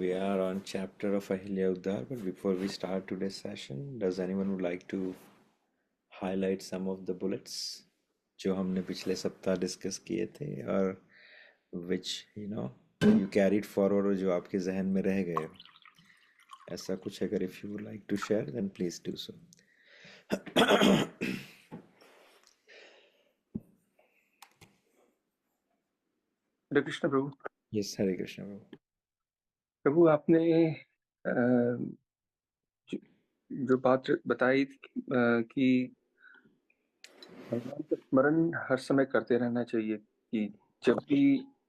We are on chapter of Ahilya Uddar, but before we start today's session, does anyone would like to highlight some of the bullets जो हमने पिछले सप्ताह discuss किए थे और which you carried forward और जो आपके जहन में रह गए ऐसा कुछ अगर if you would like to share then please do so. Hare Krishna Prabhu. Yes, Hare Krishna Prabhu. प्रभु आपने अ, जो जो बात बताई कि भगवान का स्मरण हर समय करते रहना चाहिए कि जब भी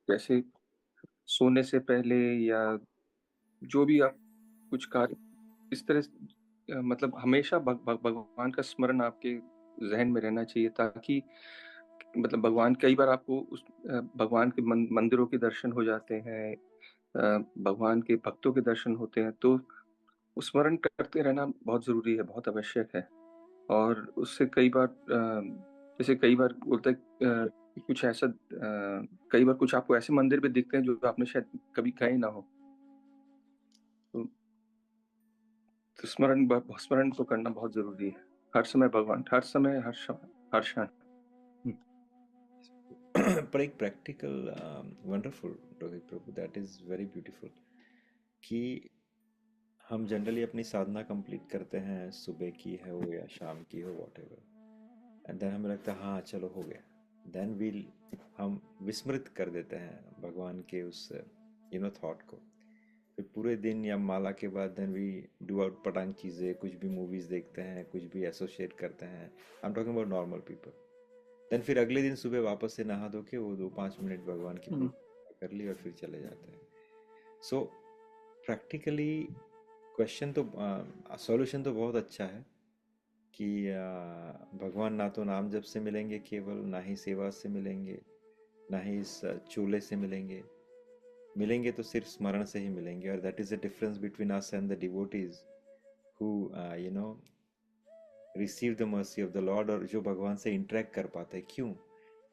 जैसे सोने से पहले या जो भी आप कुछ कार्य इस तरह मतलब हमेशा भगवान का स्मरण आपके जहन में रहना चाहिए ताकि मतलब भगवान कई बार आपको उस भगवान के मंदिरों के दर्शन हो जाते हैं, भगवान के भक्तों के दर्शन होते हैं, तो स्मरण करते रहना बहुत जरूरी है, बहुत आवश्यक है। और उससे कई बार जैसे कई बार बोलते हैं कुछ ऐसा कई बार कुछ आपको ऐसे मंदिर भी दिखते हैं जो आपने शायद कभी गए ना हो, तो स्मरण तो करना बहुत जरूरी है। हर समय भगवान, हर समय, हर क्षण। पर एक practical wonderful Rohit Prabhu that is very beautiful कि हम जनरली अपनी साधना कंप्लीट करते हैं, सुबह की है वो या शाम की हो वॉट एवर, एंड देन हमें लगता है हाँ चलो हो गया, देन वील हम विस्मृत कर देते हैं भगवान के उस थॉट को। फिर पूरे दिन या माला के बाद देन वी डू आउट पटांग चीज़ें, कुछ भी मूवीज़ देखते हैं, कुछ भी एसोसिएट करते हैं। I am talking about normal people. Then फिर अगले दिन सुबह वापस से नहा धो के वो 2-5 मिनट भगवान की पूजा कर ली और फिर चले जाते हैं। सो प्रैक्टिकली क्वेश्चन तो सॉल्यूशन तो बहुत अच्छा है कि भगवान ना तो नाम जप से मिलेंगे केवल, ना ही सेवा से मिलेंगे, ना ही इस चूल्हे से मिलेंगे। मिलेंगे तो सिर्फ स्मरण से ही मिलेंगे, और that is the difference between us and the devotees who receive the mercy of the Lord, और जो भगवान से इंटरेक्ट कर पाते हैं। क्यों?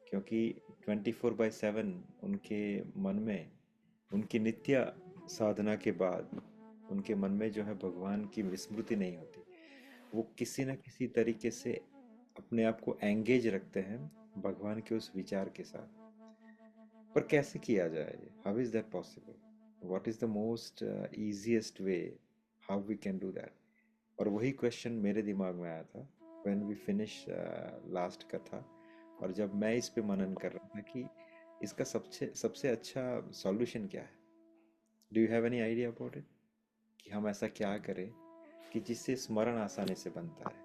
क्योंकि 24/7 उनके मन में, उनकी नित्य साधना के बाद उनके मन में जो है भगवान की विस्मृति नहीं होती। वो किसी न किसी तरीके से अपने आप को एंगेज रखते हैं भगवान के उस विचार के साथ। पर कैसे किया जाए? How is that possible? What is the most easiest way how we can do that? और वही क्वेश्चन मेरे दिमाग में आया था व्हेन वी फिनिश लास्ट कथा, और जब मैं इस पे मनन कर रहा था कि इसका सबसे सबसे अच्छा सॉल्यूशन क्या है। Do you have any idea about it कि हम ऐसा क्या करें कि जिससे स्मरण आसानी से बनता है?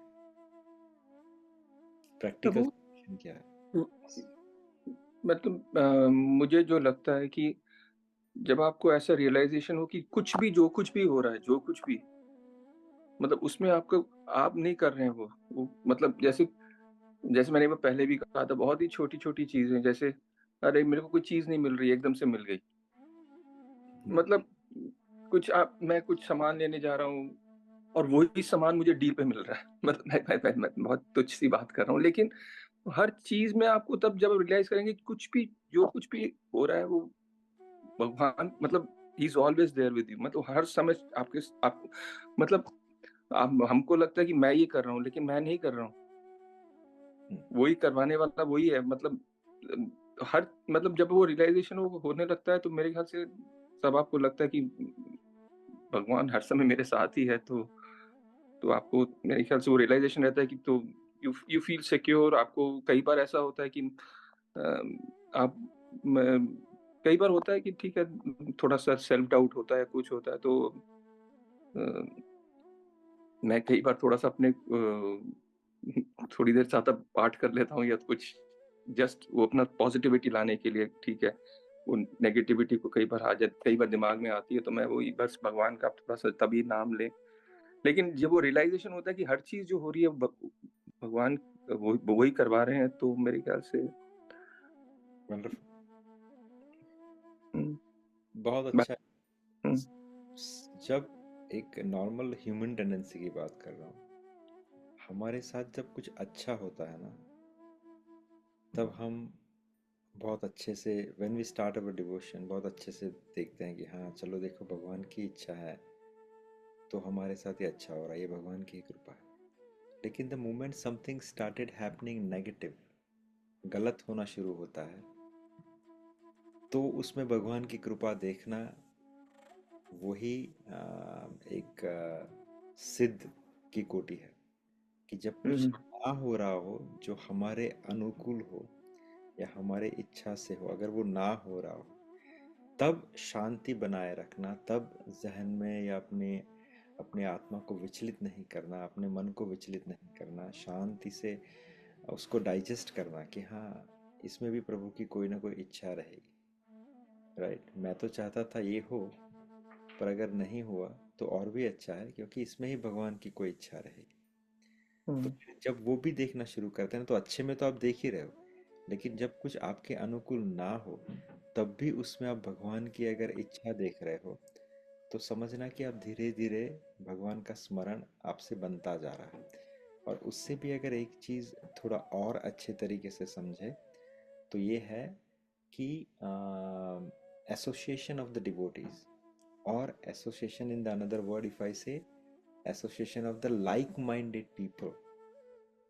प्रैक्टिकल प्रभु सॉल्यूशन क्या है? मतलब मुझे जो लगता है कि जब आपको ऐसा रियलाइजेशन हो कि कुछ भी, जो कुछ भी हो रहा है, जो कुछ भी मतलब उसमें आपको, आप नहीं कर रहे हैं वो मतलब जैसे जैसे मैंने वो पहले भी कहा था, बहुत ही छोटी छोटी चीजें, जैसे अरे मेरे को कोई चीज नहीं मिल रही, एकदम से मिल गई। मतलब कुछ आप, मैं कुछ सामान लेने जा रहा हूँ और वही सामान मुझे डील पे मिल रहा है। मतलब मैं बहुत तुच्छ सी बात कर रहा हूँ, लेकिन हर चीज में आपको तब जब रियलाइज करेंगे कि कुछ भी, जो कुछ भी हो रहा है वो भगवान मतलब ही is always there with you. मतलब हर समय आपके आप मतलब आप, हमको लगता है कि मैं ये कर रहा हूँ, लेकिन मैं नहीं कर रहा हूँ, वही करवाने वाला वही है। मतलब हर मतलब जब वो रियलाइजेशन वो होने लगता है तो मेरे ख्याल से सब आपको लगता है कि भगवान हर समय मेरे साथ ही है। तो आपको मेरे ख्याल से वो रियलाइजेशन रहता है कि तो यू फील सिक्योर। आपको कई बार ऐसा होता है कि आप कई बार होता है कि ठीक है, थोड़ा सा सेल्फ डाउट होता है, कुछ होता है, तो मैं कई बार थोड़ा सा अपने थोड़ी देर ज्यादा पाठ कर लेता हूँ या कुछ, जस्ट वो अपना पॉजिटिविटी लाने के लिए। ठीक है, वो नेगेटिविटी को कई बार आ जाती, कई बार दिमाग में आती है, तो मैं वही बस भगवान का थोड़ा सा तभी नाम ले। लेकिन जब वो रियलाइजेशन होता है कि हर चीज जो हो रही है भगवान वही करवा रहे हैं, तो मेरे ख्याल से वंडरफुल, हम्म, बहुत बस, अच्छा। जब एक नॉर्मल ह्यूमन टेंडेंसी की बात कर रहा हूँ, हमारे साथ जब कुछ अच्छा होता है ना, तब हम बहुत अच्छे से when we start our devotion बहुत अच्छे से देखते हैं कि हाँ चलो देखो भगवान की इच्छा है तो हमारे साथ ये अच्छा हो रहा है, ये भगवान की ही कृपा है। लेकिन the moment something started happening negative, गलत होना शुरू होता है, तो उसमें भगवान की कृपा देखना वही एक सिद्ध की कोटि है। कि जब कुछ हम्म ना हो रहा हो जो हमारे अनुकूल हो या हमारे इच्छा से हो, अगर वो ना हो रहा हो, तब शांति बनाए रखना, तब जहन में या अपने अपने आत्मा को विचलित नहीं करना, अपने मन को विचलित नहीं करना, शांति से उसको डाइजेस्ट करना कि हाँ इसमें भी प्रभु की कोई ना कोई इच्छा रहेगी। राइट, मैं तो चाहता था ये हो, पर अगर नहीं हुआ तो और भी अच्छा है क्योंकि इसमें ही भगवान की कोई इच्छा रहेगी। तो हम्म फिर जब वो भी देखना शुरू करते हैं तो अच्छे में तो आप देख ही रहे हो, लेकिन जब कुछ आपके अनुकूल ना हो तब भी उसमें आप भगवान की अगर इच्छा देख रहे हो तो समझना कि आप धीरे धीरे भगवान का स्मरण आपसे बनता जा रहा है। और उससे भी अगर एक चीज़ थोड़ा और अच्छे तरीके से समझे तो ये है कि एसोसिएशन ऑफ द डिवोटीज, और association in the another word if I से association of the like-minded people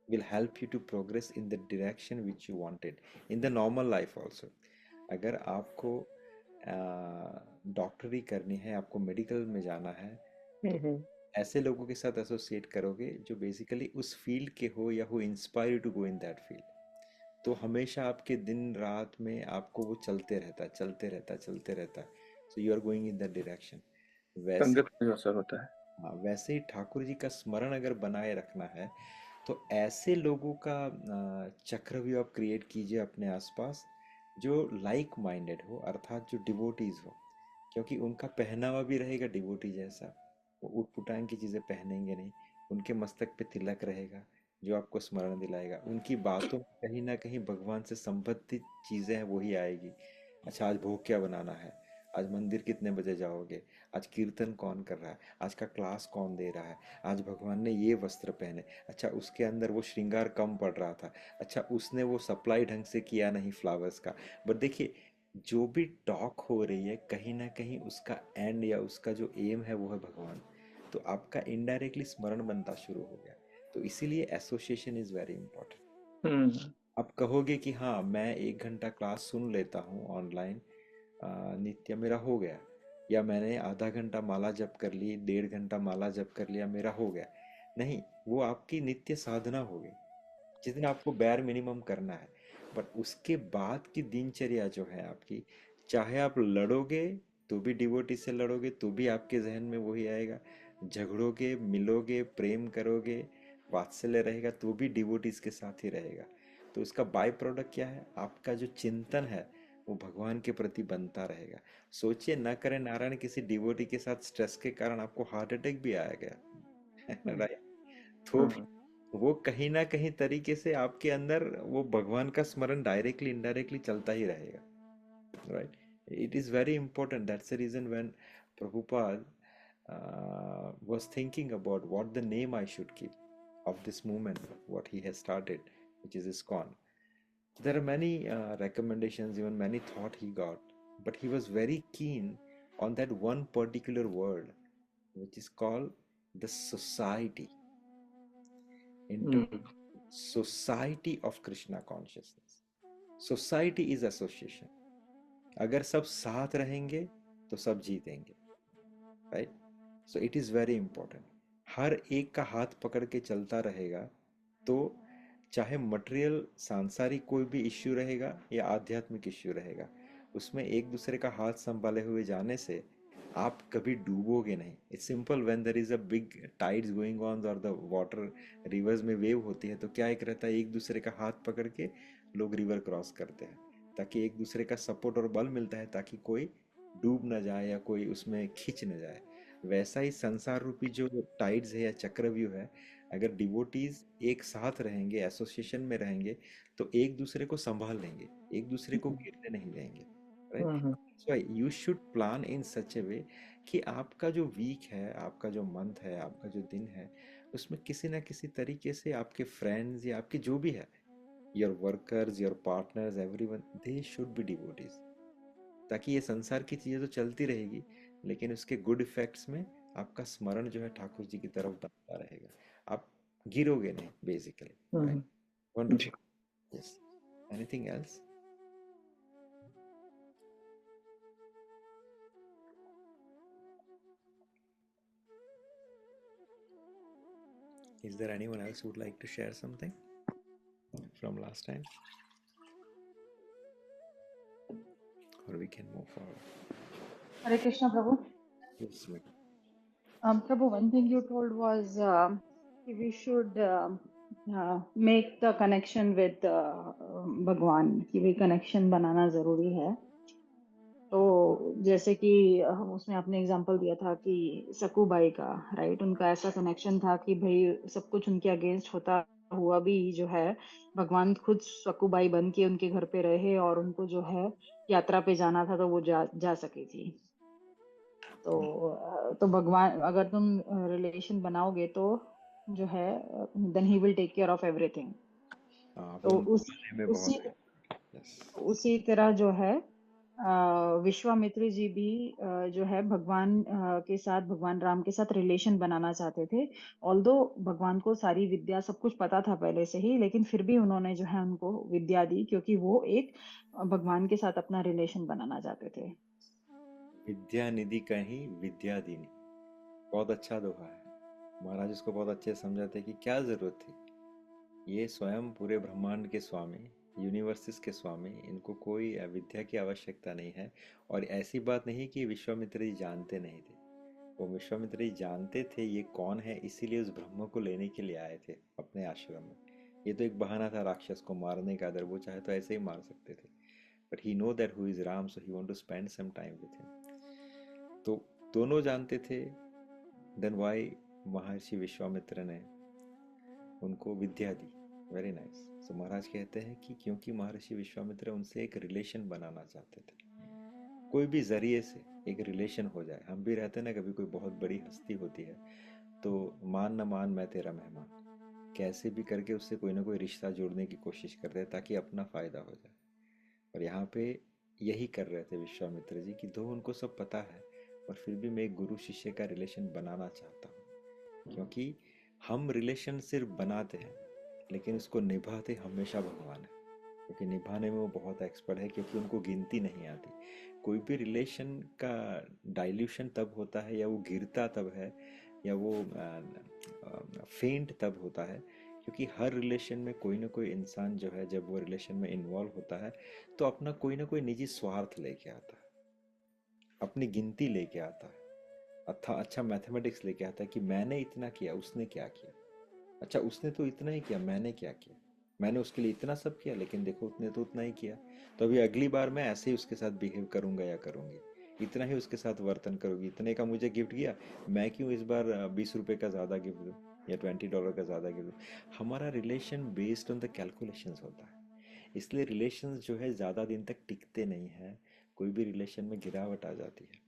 will help you to progress in the direction which you wanted in the normal life also. अगर आपको डॉक्टरी करनी है, आपको medical में जाना है, तो हम्म ऐसे लोगों के साथ एसोसिएट करोगे जो बेसिकली उस फील्ड के हो या हो inspire you to go in that field. तो हमेशा आपके दिन रात में आपको वो चलते रहता है, चलते रहता है, चलते रहता है। So you are going in that direction. वैसे, संगत का जो असर होता है। हाँ वैसे ही ठाकुर जी का स्मरण अगर बनाए रखना है तो ऐसे लोगों का चक्रव्यूह आप क्रिएट कीजिए अपने आसपास जो लाइक माइंडेड हो, अर्थात जो डिवोटीज हो। क्योंकि उनका पहनावा भी रहेगा डिवोटी जैसा, वो ऊट पुटांग की चीज़ें पहनेंगे नहीं, उनके मस्तक पे तिलक रहेगा जो आपको स्मरण दिलाएगा, उनकी बातों में कहीं ना कहीं भगवान से संबंधित चीज़ें हैं वही आएगी। अच्छा आज भोग क्या बनाना है, आज मंदिर कितने बजे जाओगे, आज कीर्तन कौन कर रहा है, आज का क्लास कौन दे रहा है, आज भगवान ने ये वस्त्र पहने, अच्छा उसके अंदर वो श्रृंगार कम पड़ रहा था, अच्छा उसने वो सप्लाई ढंग से किया नहीं फ्लावर्स का। बट देखिए, जो भी टॉक हो रही है कहीं ना कहीं उसका एंड या उसका जो एम है वो है भगवान। तो आपका इनडायरेक्टली स्मरण बनता शुरू हो गया। तो इसीलिए एसोसिएशन इज वेरी इंपॉर्टेंट। हम्म आप कहोगे कि हाँ मैं 1 घंटा क्लास सुन लेता हूँ ऑनलाइन, नित्य मेरा हो गया, या मैंने आधा घंटा माला जप कर ली, 1.5 घंटा माला जप कर लिया मेरा हो गया। नहीं, वो आपकी नित्य साधना हो गई जिस दिन आपको बैर मिनिमम करना है। बट उसके बाद की दिनचर्या जो है आपकी, चाहे आप लड़ोगे तो भी डिवोटी से लड़ोगे तो भी आपके जहन में वही आएगा, झगड़ोगे मिलोगे प्रेम करोगे वात्सल्य रहेगा तो भी डिवोटीज के साथ ही रहेगा। तो उसका बाय प्रोडक्ट क्या है, आपका जो चिंतन है वो भगवान के प्रति बनता रहेगा। सोचिए न करें नारायण किसी डिवोटी के साथ स्ट्रेस के कारण आपको हार्ट अटैक भी आया गया हम्म राइट, तो हम्म वो कहीं ना कहीं तरीके से आपके अंदर वो भगवान का स्मरण डायरेक्टली इनडायरेक्टली चलता ही रहेगा। Right, it is very important, that's the reason when Prabhupada was thinking about what the name I should keep of this movement, what he has started, which is ISKCON. There are many recommendations, even many thought he got, but he was very keen on that one particular word, which is called the society. Hmm Society of Krishna consciousness. Society is association. अगर सब साथ रहेंगे तो सब जीतेंगे। Right, so it is very important. हर एक का हाथ पकड़ के चलता रहेगा तो चाहे मटेरियल सांसारिक कोई भी इश्यू रहेगा या आध्यात्मिक इश्यू रहेगा, उसमें एक दूसरे का हाथ संभाले हुए जाने से आप कभी डूबोगे नहीं। It's simple, when there is a big tides going on और द वाटर, रिवर्स में वेव होती है तो क्या एक रहता है, एक दूसरे का हाथ पकड़ के लोग रिवर क्रॉस करते हैं ताकि एक दूसरे का सपोर्ट और बल मिलता है ताकि कोई डूब ना जाए या कोई उसमें खिंच न जाए। वैसा ही संसार रूपी जो टाइड्स है या चक्रव्यूह है, अगर डिवोटीज एक साथ रहेंगे एसोसिएशन में रहेंगे तो एक दूसरे को संभाल लेंगे, एक दूसरे को गिरने नहीं देंगे। Right, hmm so you should plan in such a way कि आपका जो वीक है, आपका जो मंथ है, आपका जो दिन है, उसमें किसी ना किसी तरीके से आपके फ्रेंड्स या आपके जो भी है your workers, your partners, everyone, they should be devotees, ताकि ये संसार की चीजें तो चलती रहेगी, लेकिन उसके गुड इफेक्ट्स में आपका स्मरण जो है ठाकुर जी की तरफ बनता रहेगा, आप गिरोगे नहीं बेसिकली, राइट? जी। Wonderful. Yes. Anything else? Is there anyone else who would like to share something from last time, or we can move forward? Hare Krishna, Prabhu. Yes, ma'am. Prabhu, one thing you told was we should make the connection with भगवान, कि भी connection बनाना जरूरी है। तो जैसे कि उसमें आपने एग्जांपल दिया था कि सकूबाई का, राइट, उनका ऐसा कनेक्शन था कि भाई सब कुछ उनके अगेंस्ट होता हुआ भी जो है भगवान खुद सकूबाई बन के उनके घर पे रहे और उनको जो है यात्रा पे जाना था तो वो जा सकी थी। तो भगवान, अगर तुम रिलेशन बनाओगे तो जो है then he will take care of everything. हाँ, वो तो उनको उसी पाने में उसी बहुत है। यस। उसी तरह जो है विश्वामित्र जी भी जो है भगवान के साथ, भगवान राम के साथ रिलेशन बनाना चाहते थे। ऑल्दो भगवान को सारी विद्या सब कुछ पता था पहले से ही, लेकिन फिर भी उन्होंने जो है उनको विद्या दी, क्योंकि वो एक भगवान के साथ अपना रिलेशन बनाना चाहते थे। विद्या निधि कहीं विद्या दीनी, बहुत अच्छा दोहा है। महाराज इसको बहुत अच्छे से समझाते हैं कि क्या जरूरत थी, ये स्वयं पूरे ब्रह्मांड के स्वामी, यूनिवर्सेस के स्वामी, इनको कोई विद्या की आवश्यकता नहीं है। और ऐसी बात नहीं कि विश्वामित्र जी जानते नहीं थे, वो विश्वामित्र जी जानते थे ये कौन है, इसीलिए उस ब्रह्म को लेने के लिए आए थे अपने आश्रम में। ये तो एक बहाना था राक्षस को मारने का, अगर वो चाहे तो ऐसे ही मार सकते थे, but he know that who is Ram, so he want to spend some time with him. तो दोनों जानते थे, देन व्हाई महर्षि विश्वामित्र ने उनको विद्या दी। Very nice. सो महाराज कहते हैं कि क्योंकि महर्षि विश्वामित्र उनसे एक रिलेशन बनाना चाहते थे, कोई भी जरिए से एक रिलेशन हो जाए। हम भी रहते ना, कभी कोई बहुत बड़ी हस्ती होती है तो मान न मान मैं तेरा मेहमान, कैसे भी करके उससे कोई ना कोई रिश्ता जोड़ने की कोशिश करते हैं ताकि अपना फायदा हो जाए। और यहाँ पे यही कर रहे थे विश्वामित्र जी कि दो उनको सब पता है, और फिर भी मैं एक गुरु शिष्य का रिलेशन बनाना चाहता हूँ, क्योंकि हम रिलेशन सिर्फ बनाते हैं लेकिन उसको निभाते हमेशा भगवान है, क्योंकि निभाने में वो बहुत एक्सपर्ट है, क्योंकि उनको गिनती नहीं आती। कोई भी रिलेशन का डाइल्यूशन तब होता है, या वो गिरता तब है, या वो फेंट तब होता है, क्योंकि हर रिलेशन में कोई ना कोई इंसान जो है जब वो रिलेशन में इन्वॉल्व होता है तो अपना कोई ना कोई निजी स्वार्थ लेके आता है, अपनी गिनती लेके आता है। अच्छा मैथमेटिक्स लेके आता है कि मैंने इतना किया, उसने क्या किया, अच्छा उसने तो इतना ही किया, मैंने क्या किया, मैंने उसके लिए इतना सब किया लेकिन देखो उसने तो उतना ही किया, तो अभी अगली बार मैं ऐसे ही उसके साथ बिहेव करूंगा या करूंगी, इतना ही उसके साथ वर्तन करूंगी। इतने का मुझे गिफ्ट किया, मैं क्यों इस बार 20 रुपए का ज़्यादा गिफ्ट दूँ या $20 का ज़्यादा गिफ्ट दूँ। हमारा relation based on the calculations होता है, इसलिए रिलेशंस जो है ज़्यादा दिन तक टिकते नहीं हैं। कोई भी रिलेशन में गिरावट आ जाती है,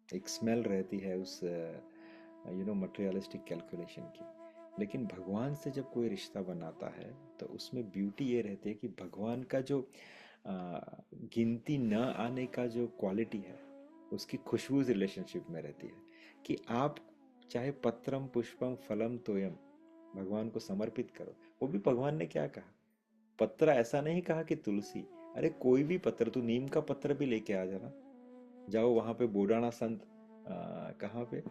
एक स्मेल रहती है उस मटेरियलिस्टिक कैलकुलेशन की। लेकिन भगवान से जब कोई रिश्ता बनाता है तो उसमें ब्यूटी ये रहती है कि भगवान का जो गिनती न आने का जो क्वालिटी है, उसकी खुशबू उस रिलेशनशिप में रहती है। कि आप चाहे पत्रम पुष्पम फलम तोयम भगवान को समर्पित करो। वो भी भगवान ने क्या कहा, पत्र ऐसा नहीं कहा कि तुलसी, अरे कोई भी पत्र, तू नीम का पत्र भी लेके आ जाना। जाओ वहां पे बोडाना संत, कहाँ पे,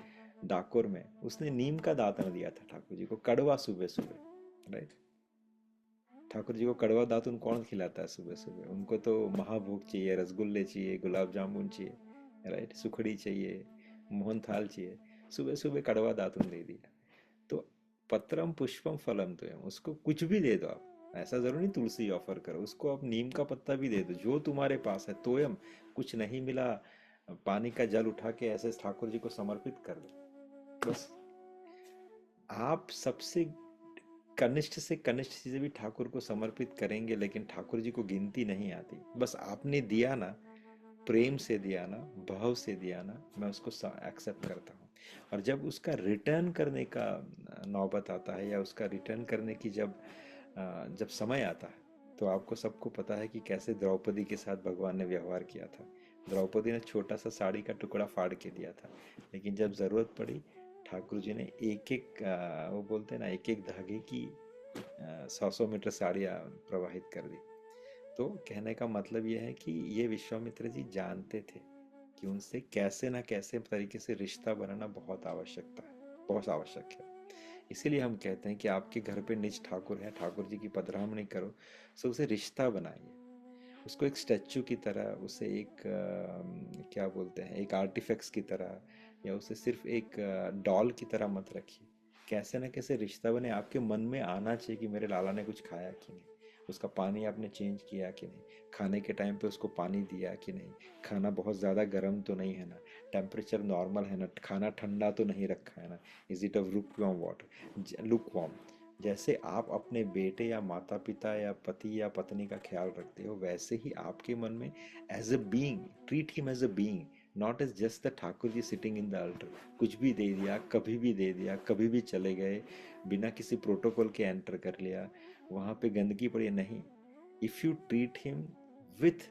डाकोर में, उसने नीम का दातन दिया था ठाकुर जी को, कड़वा सुबह सुबह, राइट। ठाकुर जी को कड़वा दातुन कौन खिलाता है सुबह सुबह, उनको तो महाभोग चाहिए, रसगुल्ले चाहिए, गुलाब जामुन चाहिए, राइट, सुखड़ी चाहिए, मोहन थाल चाहिए, सुबह सुबह कड़वा दातुन दे दिया। तो पत्रम पुष्पम फलम तो उसको कुछ भी दे दो आप, ऐसा जरूर नहीं तुलसी ऑफर करो उसको, आप नीम का पत्ता भी दे दो, जो तुम्हारे पास है। तोयम, कुछ नहीं मिला, पानी का जल उठा के ऐसे ठाकुर जी को समर्पित कर दो बस। आप सबसे कनिष्ठ से कनिष्ठ चीजें भी ठाकुर को समर्पित करेंगे, लेकिन ठाकुर जी को गिनती नहीं आती। बस आपने दिया ना, प्रेम से दिया ना, भाव से दिया ना, मैं उसको एक्सेप्ट करता हूँ। और जब उसका रिटर्न करने का नौबत आता है, या उसका रिटर्न करने की जब समय आता है, तो आपको सबको पता है कि कैसे द्रौपदी के साथ भगवान ने व्यवहार किया था। द्रौपदी ने छोटा सा साड़ी का टुकड़ा फाड़ के दिया था, लेकिन जब ज़रूरत पड़ी ठाकुर जी ने एक एक वो बोलते हैं ना, एक एक धागे की 100 मीटर साड़ियाँ प्रवाहित कर दी। तो कहने का मतलब ये है कि ये विश्वामित्र जी जानते थे कि उनसे कैसे ना कैसे तरीके से रिश्ता बनाना बहुत आवश्यकता है, बहुत आवश्यक है। इसीलिए हम कहते हैं कि आपके घर पे निज ठाकुर है, ठाकुर जी की पधरामणी करो, सो उसे रिश्ता बनाइए। उसको एक स्टैचू की तरह, उसे एक क्या बोलते हैं, एक आर्टिफैक्ट्स की तरह, या उसे सिर्फ एक डॉल की तरह मत रखिए। कैसे ना कैसे रिश्ता बने, आपके मन में आना चाहिए कि मेरे लाला ने कुछ खाया कि नहीं, उसका पानी आपने चेंज किया कि नहीं, खाने के टाइम पे उसको पानी दिया कि नहीं, खाना बहुत ज़्यादा गर्म तो नहीं है ना, टेम्परेचर नॉर्मल है ना, खाना ठंडा तो नहीं रखा है ना, is it of look warm water, look warm. जैसे आप अपने बेटे या माता पिता या पति या पत्नी का ख्याल रखते हो, वैसे ही आपके मन में as a being treat him as a being, not as just the Thakur ji sitting in the altar. कुछ भी दे दिया, कभी भी दे दिया, कभी भी चले गए, बिना किसी प्रोटोकॉल के एंटर कर लिया, वहाँ पे गंदगी पड़ी नहीं। If you treat him with,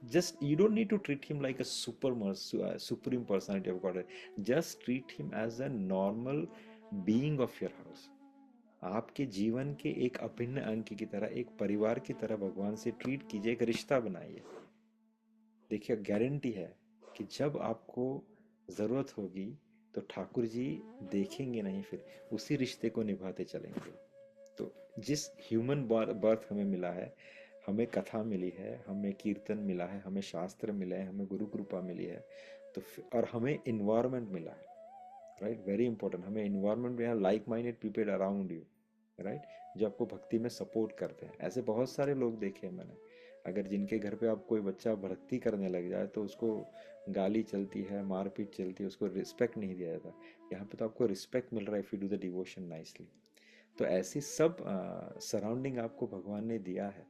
just you don't need to treat him like a supreme personality of God, just treat him as a normal being of your house। आपके जीवन के एक अभिन्न अंग की तरह, एक परिवार की तरह भगवान से ट्रीट कीजिए, एक रिश्ता बनाइए। देखिए गारंटी है कि जब आपको ज़रूरत होगी तो ठाकुर जी देखेंगे नहीं, फिर उसी रिश्ते को निभाते चलेंगे। तो जिस ह्यूमन बर्थ हमें मिला है, हमें कथा मिली है, हमें कीर्तन मिला है, हमें शास्त्र मिला है, हमें गुरु कृपा मिली है, तो और हमें इन्वायरमेंट मिला है, राइट, वेरी इंपॉर्टेंट, हमें इन्वायरमेंट में like minded people around you, right, जो आपको भक्ति में सपोर्ट करते हैं। ऐसे बहुत सारे लोग देखे हैं मैंने, अगर जिनके घर पे आप कोई बच्चा भक्ति करने लग जाए तो उसको गाली चलती है, मारपीट चलती है, उसको रिस्पेक्ट नहीं दिया जाता। यहाँ पे तो आपको रिस्पेक्ट मिल रहा है if you do the devotion nicely. तो ऐसी सब सराउंडिंग आपको भगवान ने दिया है,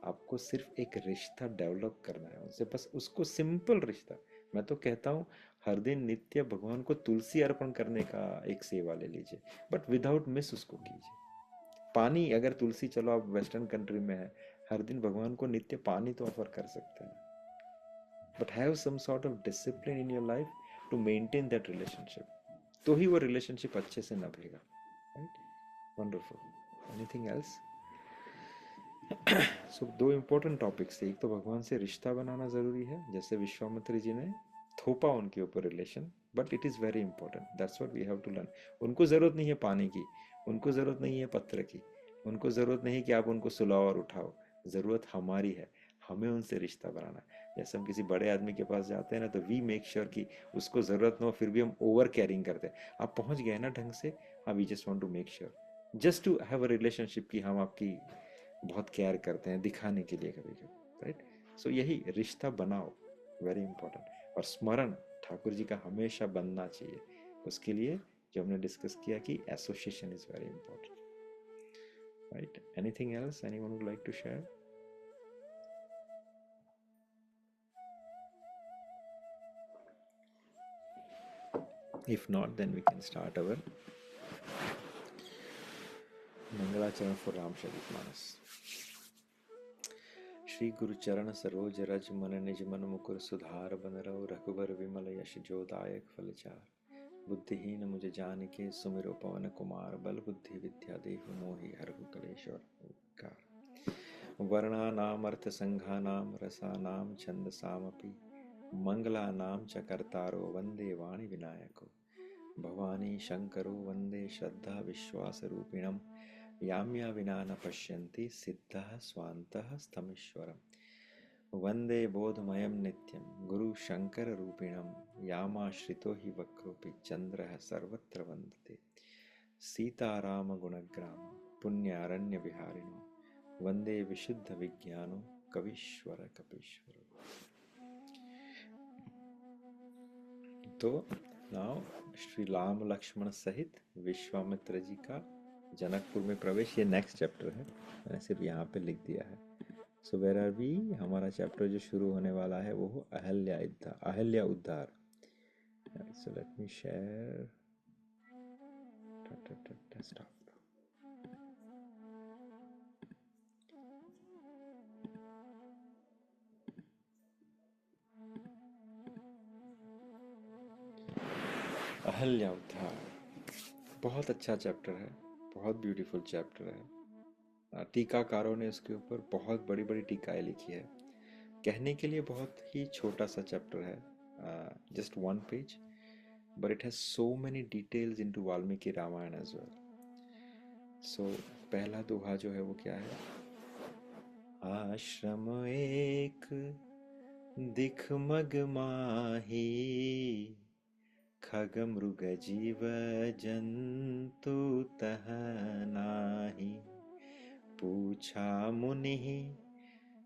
आपको सिर्फ एक रिश्ता डेवलप करना है उनसे, बस उसको सिंपल रिश्ता। मैं तो कहता हूँ हर दिन नित्य भगवान को तुलसी अर्पण करने का एक सेवा ले लीजिए, बट विदाउट मिस उसको कीजिए। पानी, अगर तुलसी, चलो आप वेस्टर्न कंट्री में है, हर दिन भगवान को नित्य पानी तो ऑफर कर सकते हैं, but have some sort of discipline in your life to maintain that relationship, तो ही वो रिलेशनशिप अच्छे से नभेगा, right. Wonderful. Anything else? So दो इम्पोर्टेंट टॉपिक्स थे, एक तो भगवान से रिश्ता बनाना ज़रूरी है, जैसे विश्वामित्र जी ने थोपा उनके ऊपर relation, but it is very important, that's what we have to learn. उनको ज़रूरत नहीं है पानी की, उनको ज़रूरत नहीं है पत्र की, उनको ज़रूरत नहीं कि आप उनको सुलाओ और उठाओ, ज़रूरत हमारी है, हमें उनसे रिश्ता बनाना। जैसे हम किसी बड़े आदमी के पास जाते हैं ना, तो वी मेक श्योर कि उसको ज़रूरत ना हो, फिर भी हम ओवर केयरिंग करते हैं। आप पहुँच गए ना ढंग से, हाँ, we just want to make sure, just to have a relationship कि हम आपकी बहुत केयर करते हैं, दिखाने के लिए कभी कभी, राइट। सो यही रिश्ता बनाओ, वेरी इंपॉर्टेंट। और स्मरण ठाकुर जी का हमेशा बनना चाहिए। उसके लिए जो हमने डिस्कस किया कि association is very important, right. Anything else anyone would like to share? If not, then we can start our Mangalacharan for Ramcharitmanas. Shri गुरु चरण सरोज रज मन निज मन मुकुर सुधार बन रहो, रघुबर विमल यश जोदायक फलचार। बुद्धिहीन मुझे जान के सुमिरो पवन कुमार, बल बुद्धि विद्या देहु मोहि हरहु कलेश कार। वर्णानाम अर्थ संघानाम रसानाम छंदसामपि, मंगलानाम च कर्तारो वंदे वाणी विनायको। भवानी शंकरो वंदे श्रद्धा विश्वास रूपिणम, याम्या विना न पश्यन्ति सिद्धः स्वान्तः स्तमीश्वरम्। वंदे बोधमयं नित्यं गुरु शंकर रूपिणं, यामाश्रितो हि वक्रोऽपि चन्द्रः सर्वत्र वन्दते। सीताराम गुणग्राम पुण्यारण्य विहारिणो, वंदे विशुद्ध विज्ञानो कवीश्वर कपीश्वरो। तो नाउ श्री राम लक्ष्मण सहित विश्वामित्र जी का जनकपुर में प्रवेश, ये नेक्स्ट चैप्टर है, मैंने सिर्फ यहाँ पे लिख दिया है। So where are we? हमारा चैप्टर जो शुरू होने वाला है वो हो अहल्या उद्धार। So let me share, stop. Ahalya उद्धार बहुत अच्छा चैप्टर है, बहुत ब्यूटीफुल चैप्टर है। टीकाकारों ने उसके ऊपर बहुत बड़ी बड़ी टीकाएं लिखी है। कहने के लिए बहुत ही छोटा सा चैप्टर है, just 1 page, but it has so many details into Valmiki Ramayana as well. So पहला दोहा जो है वो क्या है? आश्रम एक दिख मग माही, खग मृग जीव जंतु तह नाही, पूछा मुनि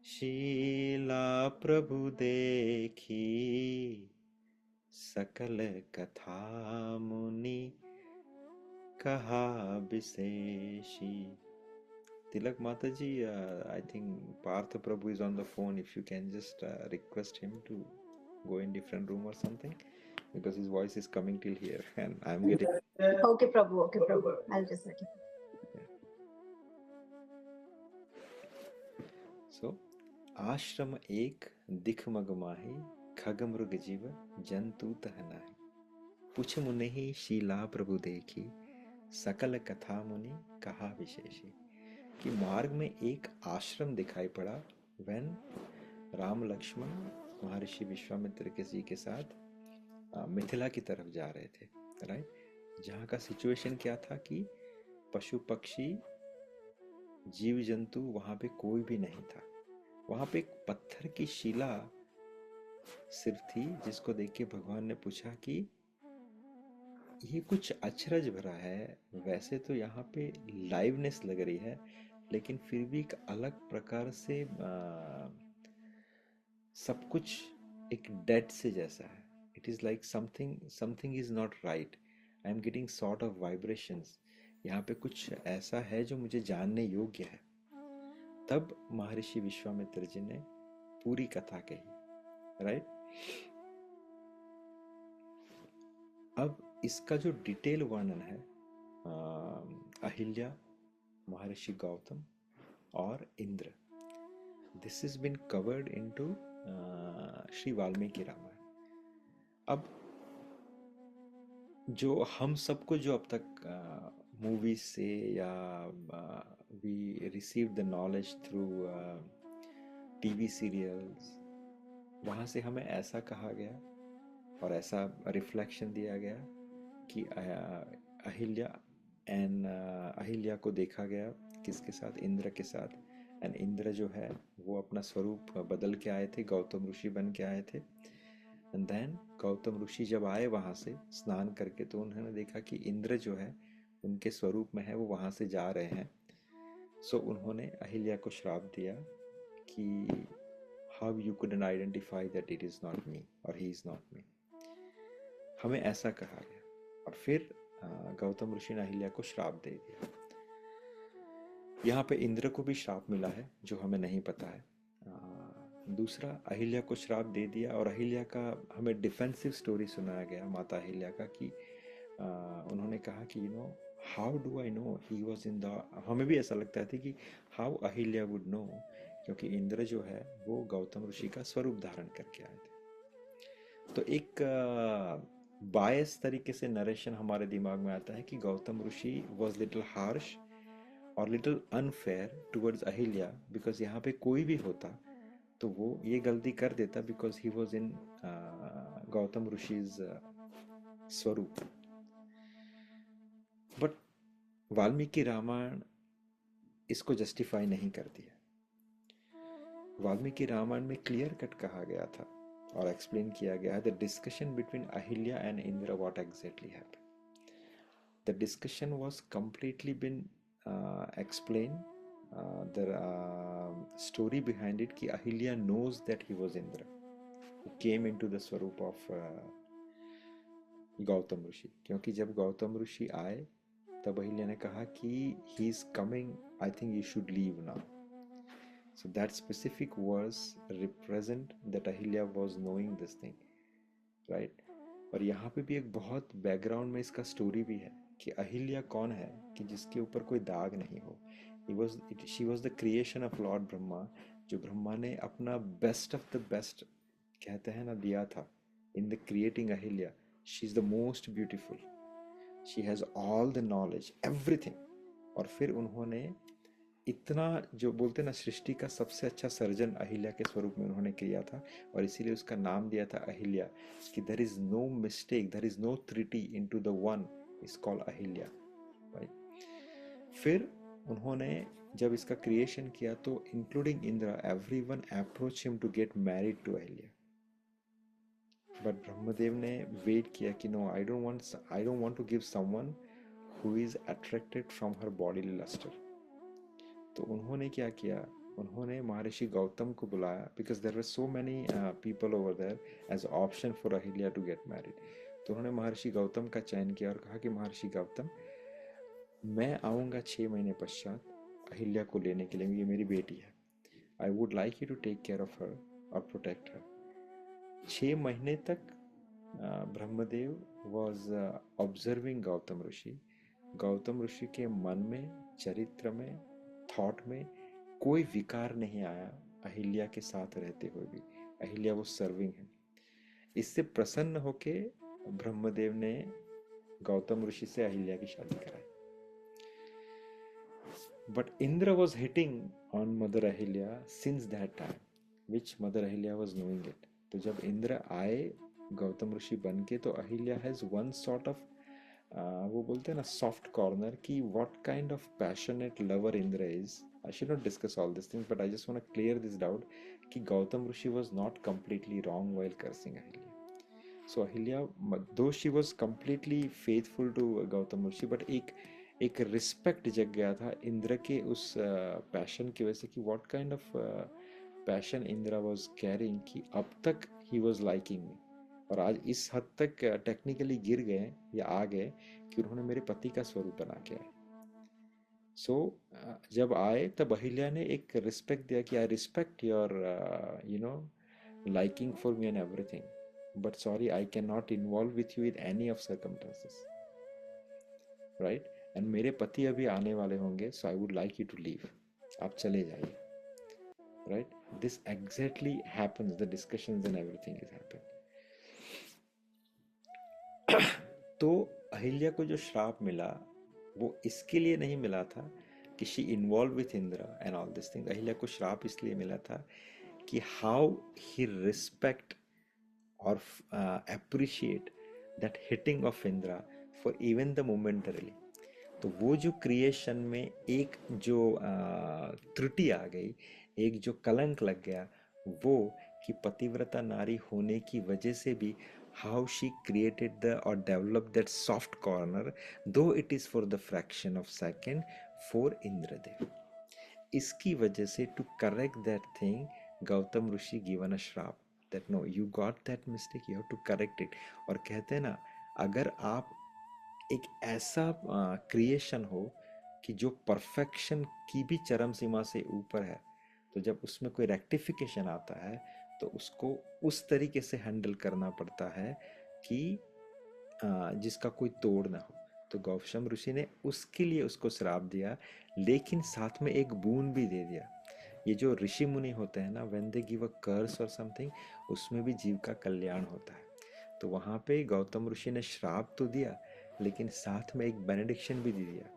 शीला प्रभु देखी, सकल कथा मुनि कहा विशेषी. Tilak Mataji, I think Partha Prabhu is on the phone. If you can just request him to go in different room or something, because his voice is coming till here and I'm getting. Okay, Prabhu. Okay, Prabhu. I'll just let you. So, आश्रम एक दिख मग माही, खग मृग जीव जंतु तह नाही, पूछ मुनि शीला प्रभु देखी, सकल कथा मुनि कहा विशेषी. कि मार्ग में एक आश्रम दिखाई पड़ा व्हेन राम लक्ष्मण महर्षि विश्वामित्र जी के साथ मिथिला की तरफ जा रहे थे, राइट. जहाँ का सिचुएशन क्या था कि पशु पक्षी जीव जंतु वहाँ पे कोई भी नहीं था. वहाँ पे एक पत्थर की शिला सिर्फ थी, जिसको देख के भगवान ने पूछा कि ये कुछ अचरज भरा है. वैसे तो यहाँ पे लाइवनेस लग रही है, लेकिन फिर भी एक अलग प्रकार से सब कुछ एक डेड से जैसा है. It is like something is not right. I am getting sort of vibrations. यहाँ पे कुछ ऐसा है जो मुझे जानने योग्य है. तब महर्षि विश्वामित्र जी ने पूरी कथा कही, राइट. अब इसका जो डिटेल वर्णन है, अहिल्या, महर्षि गौतम और Indra, this is been covered into Shri Valmiki Ramayana. अब जो हम सबको जो अब तक मूवीज से या we receive the knowledge through TV serials, वहाँ से हमें ऐसा कहा गया और ऐसा रिफ्लेक्शन दिया गया कि अहिल्या को देखा गया किसके साथ? इंद्र के साथ. एंड इंद्र जो है वो अपना स्वरूप बदल के आए थे, गौतम ऋषि बन के आए थे. एंड देन गौतम ऋषि जब आए वहाँ से स्नान करके, तो उन्होंने देखा कि इंद्र जो है उनके स्वरूप में है, वो वहाँ से जा रहे हैं. सो उन्होंने अहिल्या को श्राप दिया कि how you couldn't identify that it is not me और ही इज़ नॉट मी. हमें ऐसा कहा गया. और फिर गौतम ऋषि ने अहिल्या को श्राप दे दिया. यहाँ पे इंद्र को भी श्राप मिला है जो हमें नहीं पता है. दूसरा, अहिल्या को श्राप दे दिया और अहिल्या का हमें डिफेंसिव स्टोरी सुनाया गया माता अहिल्या का, कि उन्होंने कहा कि how do I know he was in the. हमें भी ऐसा लगता था कि हाउ अहिल्या वुड नो, क्योंकि इंद्र जो है वो गौतम ऋषि का स्वरूप धारण करके आए थे. तो एक बायस तरीके से नरेशन हमारे दिमाग में आता है कि गौतम ऋषि वॉज लिटिल हार्श और little unfair towards Ahilya, because यहाँ पे कोई भी होता तो वो ये गलती कर देता, because he was in Gautam rishis स्वरूप. बट वाल्मीकि रामायण इसको जस्टिफाई नहीं करती है. वाल्मीकि रामायण में क्लियर कट कहा गया था और एक्सप्लेन किया गया है the discussion between Ahilya and Indra, what exactly happened. The discussion was completely been explained. The story behind it कि Ahilya knows that he was Indra who came into the स्वरूप of गौतम ऋषि. क्योंकि जब गौतम ऋषि आए तब अहिल्या ने कहा कि he is coming, I think you should leave now. So that specific verse represent that Ahilya was knowing this thing, right? और यहाँ पे भी एक बहुत बैकग्राउंड में इसका स्टोरी भी है कि अहिल्या कौन है कि जिसके ऊपर कोई दाग नहीं हो. She was the creation of Lord Brahma, जो ब्रह्मा ने अपना बेस्ट ऑफ द बेस्ट कहते हैं ना दिया था in the creating Ahilya. She is the most beautiful, she has all the knowledge, everything. और फिर उन्होंने इतना, जो बोलते हैं ना, सृष्टि का सबसे अच्छा सर्जन अहिल्या के स्वरूप में उन्होंने किया था, और इसीलिए उसका नाम दिया था अहिल्या, कि there is no mistake, there is no truti in to the one, is called Ahilya, right. फिर उन्होंने जब इसका क्रिएशन किया तो including Indra, everyone approach him to get married to Ahilya, but Brahmadev ने वेट किया कि no, I don't want to give someone who is attracted from her body lustre. तो उन्होंने क्या किया, उन्होंने महर्षि गौतम को बुलाया, because there were so many people over there as option for Ahilya to get married. तो उन्होंने महर्षि गौतम का चयन किया और कहा कि महर्षि गौतम, मैं आऊँगा 6 महीने पश्चात अहिल्या को लेने के लिए, ये मेरी बेटी है, I would like you to take care of her और प्रोटेक्ट हर। 6 महीने तक ब्रह्मदेव वॉज ऑब्जर्विंग गौतम ऋषि। गौतम ऋषि के मन में, चरित्र में, थॉट में कोई विकार नहीं आया अहिल्या के साथ रहते हुए भी। अहिल्या वो सर्विंग है। इससे प्रसन्न होके ब्रह्मदेव ने गौतम ऋषि से अहिल्या की शादी कराई। But Indra was hitting on mother Ahilya since that time, which mother Ahilya was knowing it. तो जब इंद्र आए गौतम ऋषि बन के, तो Ahilya has one sort of, वो बोलते हैं ना, सॉफ्ट कॉर्नर, कि what kind of passionate lover Indra is. I should not discuss all this things, but I just want to clear this doubt कि Gautam Rishi was not completely wrong while cursing Ahilya. So Ahilya, though she was completely faithful to Gautam Rishi, but एक respect जग गया था इंद्र के उस passion की वजह से, कि what kind of passion Indra was carrying, कि अब तक ही वाज लाइकिंग मी, और आज इस हद तक टेक्निकली गिर गए या आ गए कि उन्होंने मेरे पति का स्वरूप बना के आए। सो जब आए तब अहिल्या ने एक रिस्पेक्ट दिया कि I respect your liking for me and everything, but sorry, I cannot involve with you in any of circumstances, right? And मेरे पति अभी आने वाले होंगे, so I would like you to leave, आप चले जाइए, right? This exactly happens, the discussions and everything is happened. तो अहिल्या को जो श्राप मिला वो इसके लिए नहीं मिला था कि she involved with Indra and all this thing. Ahilya को श्राप इसलिए मिला था कि how he respect or appreciate that hitting of Indra for even the momentarily. तो वो जो क्रिएशन में एक जो त्रुटि आ गई, एक जो कलंक लग गया, वो कि पतिव्रता नारी होने की वजह से भी how she created the or developed that soft corner, though it is for the fraction of second, for Indradev. इसकी वजह से to correct that thing, Gautam Rishi given a श्राप that no, you got that mistake, you have to correct it. और कहते हैं ना, अगर आप एक ऐसा क्रिएशन हो कि जो परफेक्शन की भी चरम सीमा से ऊपर है, तो जब उसमें कोई रेक्टिफिकेशन आता है तो उसको उस तरीके से हैंडल करना पड़ता है कि जिसका कोई तोड़ ना हो। तो गौतम ऋषि ने उसके लिए उसको श्राप दिया, लेकिन साथ में एक बूंद भी दे दिया। ये जो ऋषि मुनि होते हैं ना, व्हेन दे गिव अ कर्स और समथिंग, उसमें भी जीव का कल्याण होता है। तो वहाँ पे गौतम ऋषि ने श्राप तो दिया, लेकिन साथ में एक बेनेडिक्शन भी दे दिया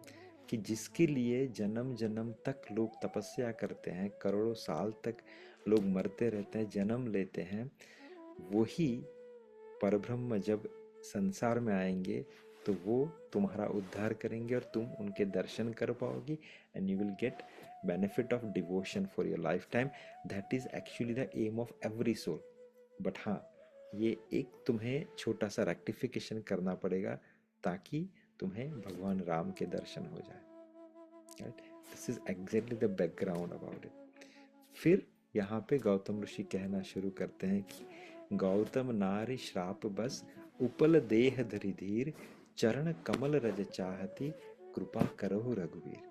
कि जिसके लिए जन्म जन्म तक लोग तपस्या करते हैं, करोड़ों साल तक लोग मरते रहते हैं, जन्म लेते हैं, वही परब्रह्म जब संसार में आएंगे तो वो तुम्हारा उद्धार करेंगे और तुम उनके दर्शन कर पाओगी, and you will get benefit of devotion for your lifetime. That is actually the aim of every soul. But हाँ, ये एक तुम्हें छोटा सा रेक्टिफिकेशन करना पड़ेगा ताकि तुम्हें भगवान राम के दर्शन हो जाए, right? This is exactly the background about it. फिर यहाँ पे गौतम ऋषि कहना शुरू करते हैं कि गौतम नारी श्राप बस उपल देह धरि धीर, चरण कमल रज चाहती, कृपा करहु रघुवीर,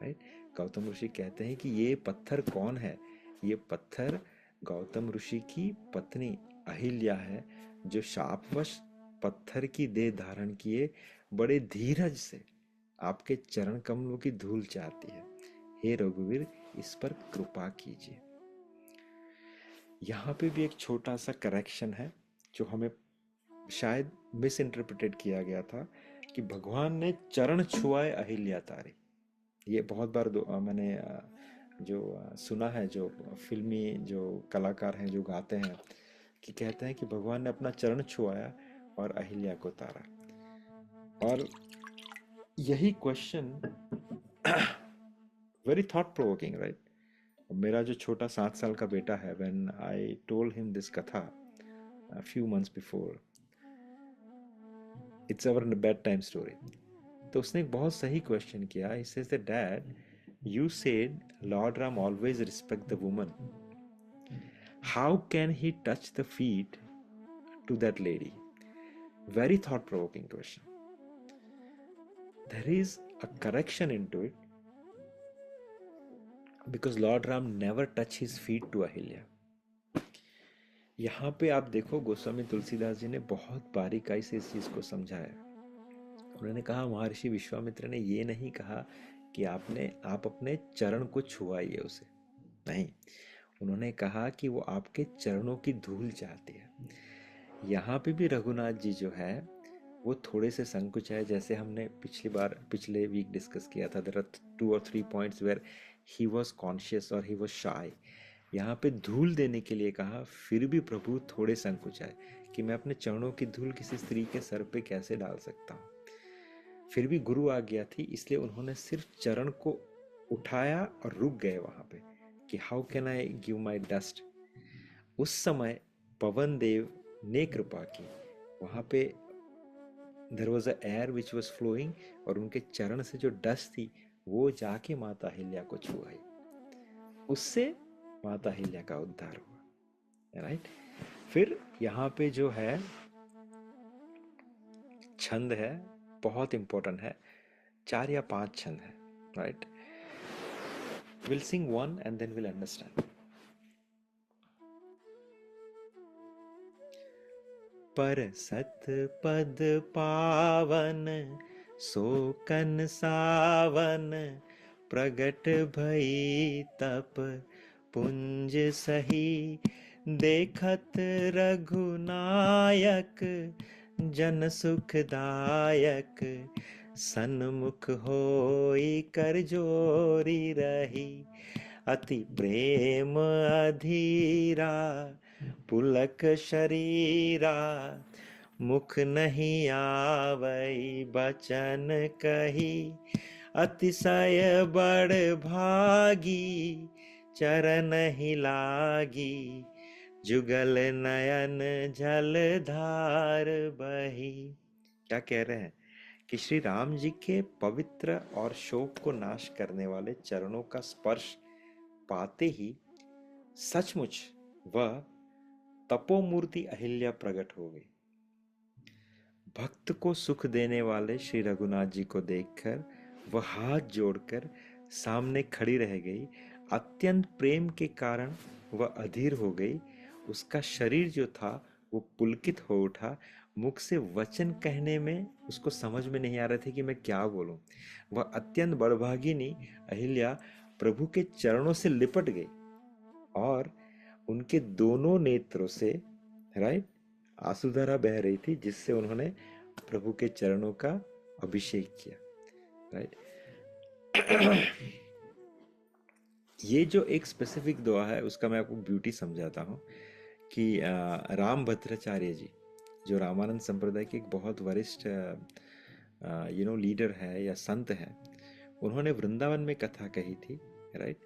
राइट? गौतम ऋषि कहते हैं कि ये पत्थर कौन है? ये पत्थर गौतम ऋषि की पत्नी अहिल्या है, जो शापवश पत्थर की देह धारण किए बड़े धीरज से आपके चरण कमलों की धूल चाहती है। हे रघुवीर, इस पर कृपा कीजिए। यहाँ पे भी एक छोटा सा करेक्शन है जो हमें शायद मिस इंटरप्रिटेट किया गया था कि भगवान ने चरण छुआए अहिल्या तारे। ये बहुत बार मैंने सुना है, जो फिल्मी जो कलाकार हैं जो गाते हैं कि कहते हैं कि भगवान ने अपना चरण छुआया और अहिल्या को तारा। और यही question very thought provoking, right? मेरा जो छोटा 7 साल का बेटा है, when I told him this कथा a few months before, it's our bed time story, तो उसने एक बहुत सही क्वेश्चन किया. He says that, Dad, you said Lord Ram always respect the woman. How can he touch the feet to that lady? Very thought-provoking question. There is a correction into it because Lord Ram never touched his feet to Ahilya. यहाँ पे आप देखो गोस्वामी तुलसीदास जी ने बहुत बारीकाई से इस चीज को समझाया. उन्होंने कहा, महर्षि विश्वामित्र ने ये नहीं कहा कि आप अपने चरण को छुआइए उसे, नहीं. उन्होंने कहा कि वो आपके चरणों की धूल चाहती है. यहाँ पे भी रघुनाथ जी जो है वो थोड़े से संकुच है, जैसे हमने पिछले वीक डिस्कस किया था. There are 2 or 3 points where he was conscious और ही वाज शाय. यहाँ पे धूल देने के लिए कहा, फिर भी प्रभु थोड़े संकुच है कि मैं अपने चरणों की धूल किसी स्त्री के सर पे कैसे डाल सकता हूँ. फिर भी गुरु आ गया थी, इसलिए उन्होंने सिर्फ चरण को उठाया और रुक गए वहां पे कि how can I give my dust. उस समय पवन देव ने कृपा की. वहां पे there was a air which was flowing और उनके चरण से जो डस्ट थी वो जाके माता अहिल्या को छू आई. उससे माता अहिल्या का उद्धार हुआ, राइट. फिर यहाँ पे जो है छंद है, बहुत इंपॉर्टेंट है. 4 या 5 छंद है, right. Will sing 1 and then we'll understand. पर सत पद पावन सोकन सावन प्रगट भई तप पुंज सही देखत रघुनायक जन सुखदायक सन्मुख होई कर जोरी रही अति प्रेम अधीरा पुलक शरीरा मुख नहीं आवई बचन कही अतिशय बड़ भागी चरण ही लागी जुगल नयन जल धार बही. क्या कह रहे हैं कि श्री राम जी के पवित्र और शोक को नाश करने वाले चरणों का स्पर्श पाते ही सचमुच वह तपोमूर्ति अहिल्या प्रकट हो गई. भक्त को सुख देने वाले श्री रघुनाथ जी को देखकर वह हाथ जोड़कर सामने खड़ी रह गई. अत्यंत प्रेम के कारण वह अधीर हो गई. उसका शरीर जो था वो पुलकित हो उठा. मुख से वचन कहने में उसको समझ में नहीं आ रहे थे कि मैं क्या बोलूं. वह अत्यंत बड़भागिनी अहिल्या प्रभु के चरणों से लिपट गई और उनके दोनों नेत्रों से, राइट, आंसुधारा बह रही थी, जिससे उन्होंने प्रभु के चरणों का अभिषेक किया, राइट. ये जो एक स्पेसिफिक दुआ है उसका मैं आपको ब्यूटी समझाता हूँ कि राम भद्राचार्य जी जो रामानंद संप्रदाय के एक बहुत वरिष्ठ लीडर है या संत है, उन्होंने वृंदावन में कथा कही थी, राइट.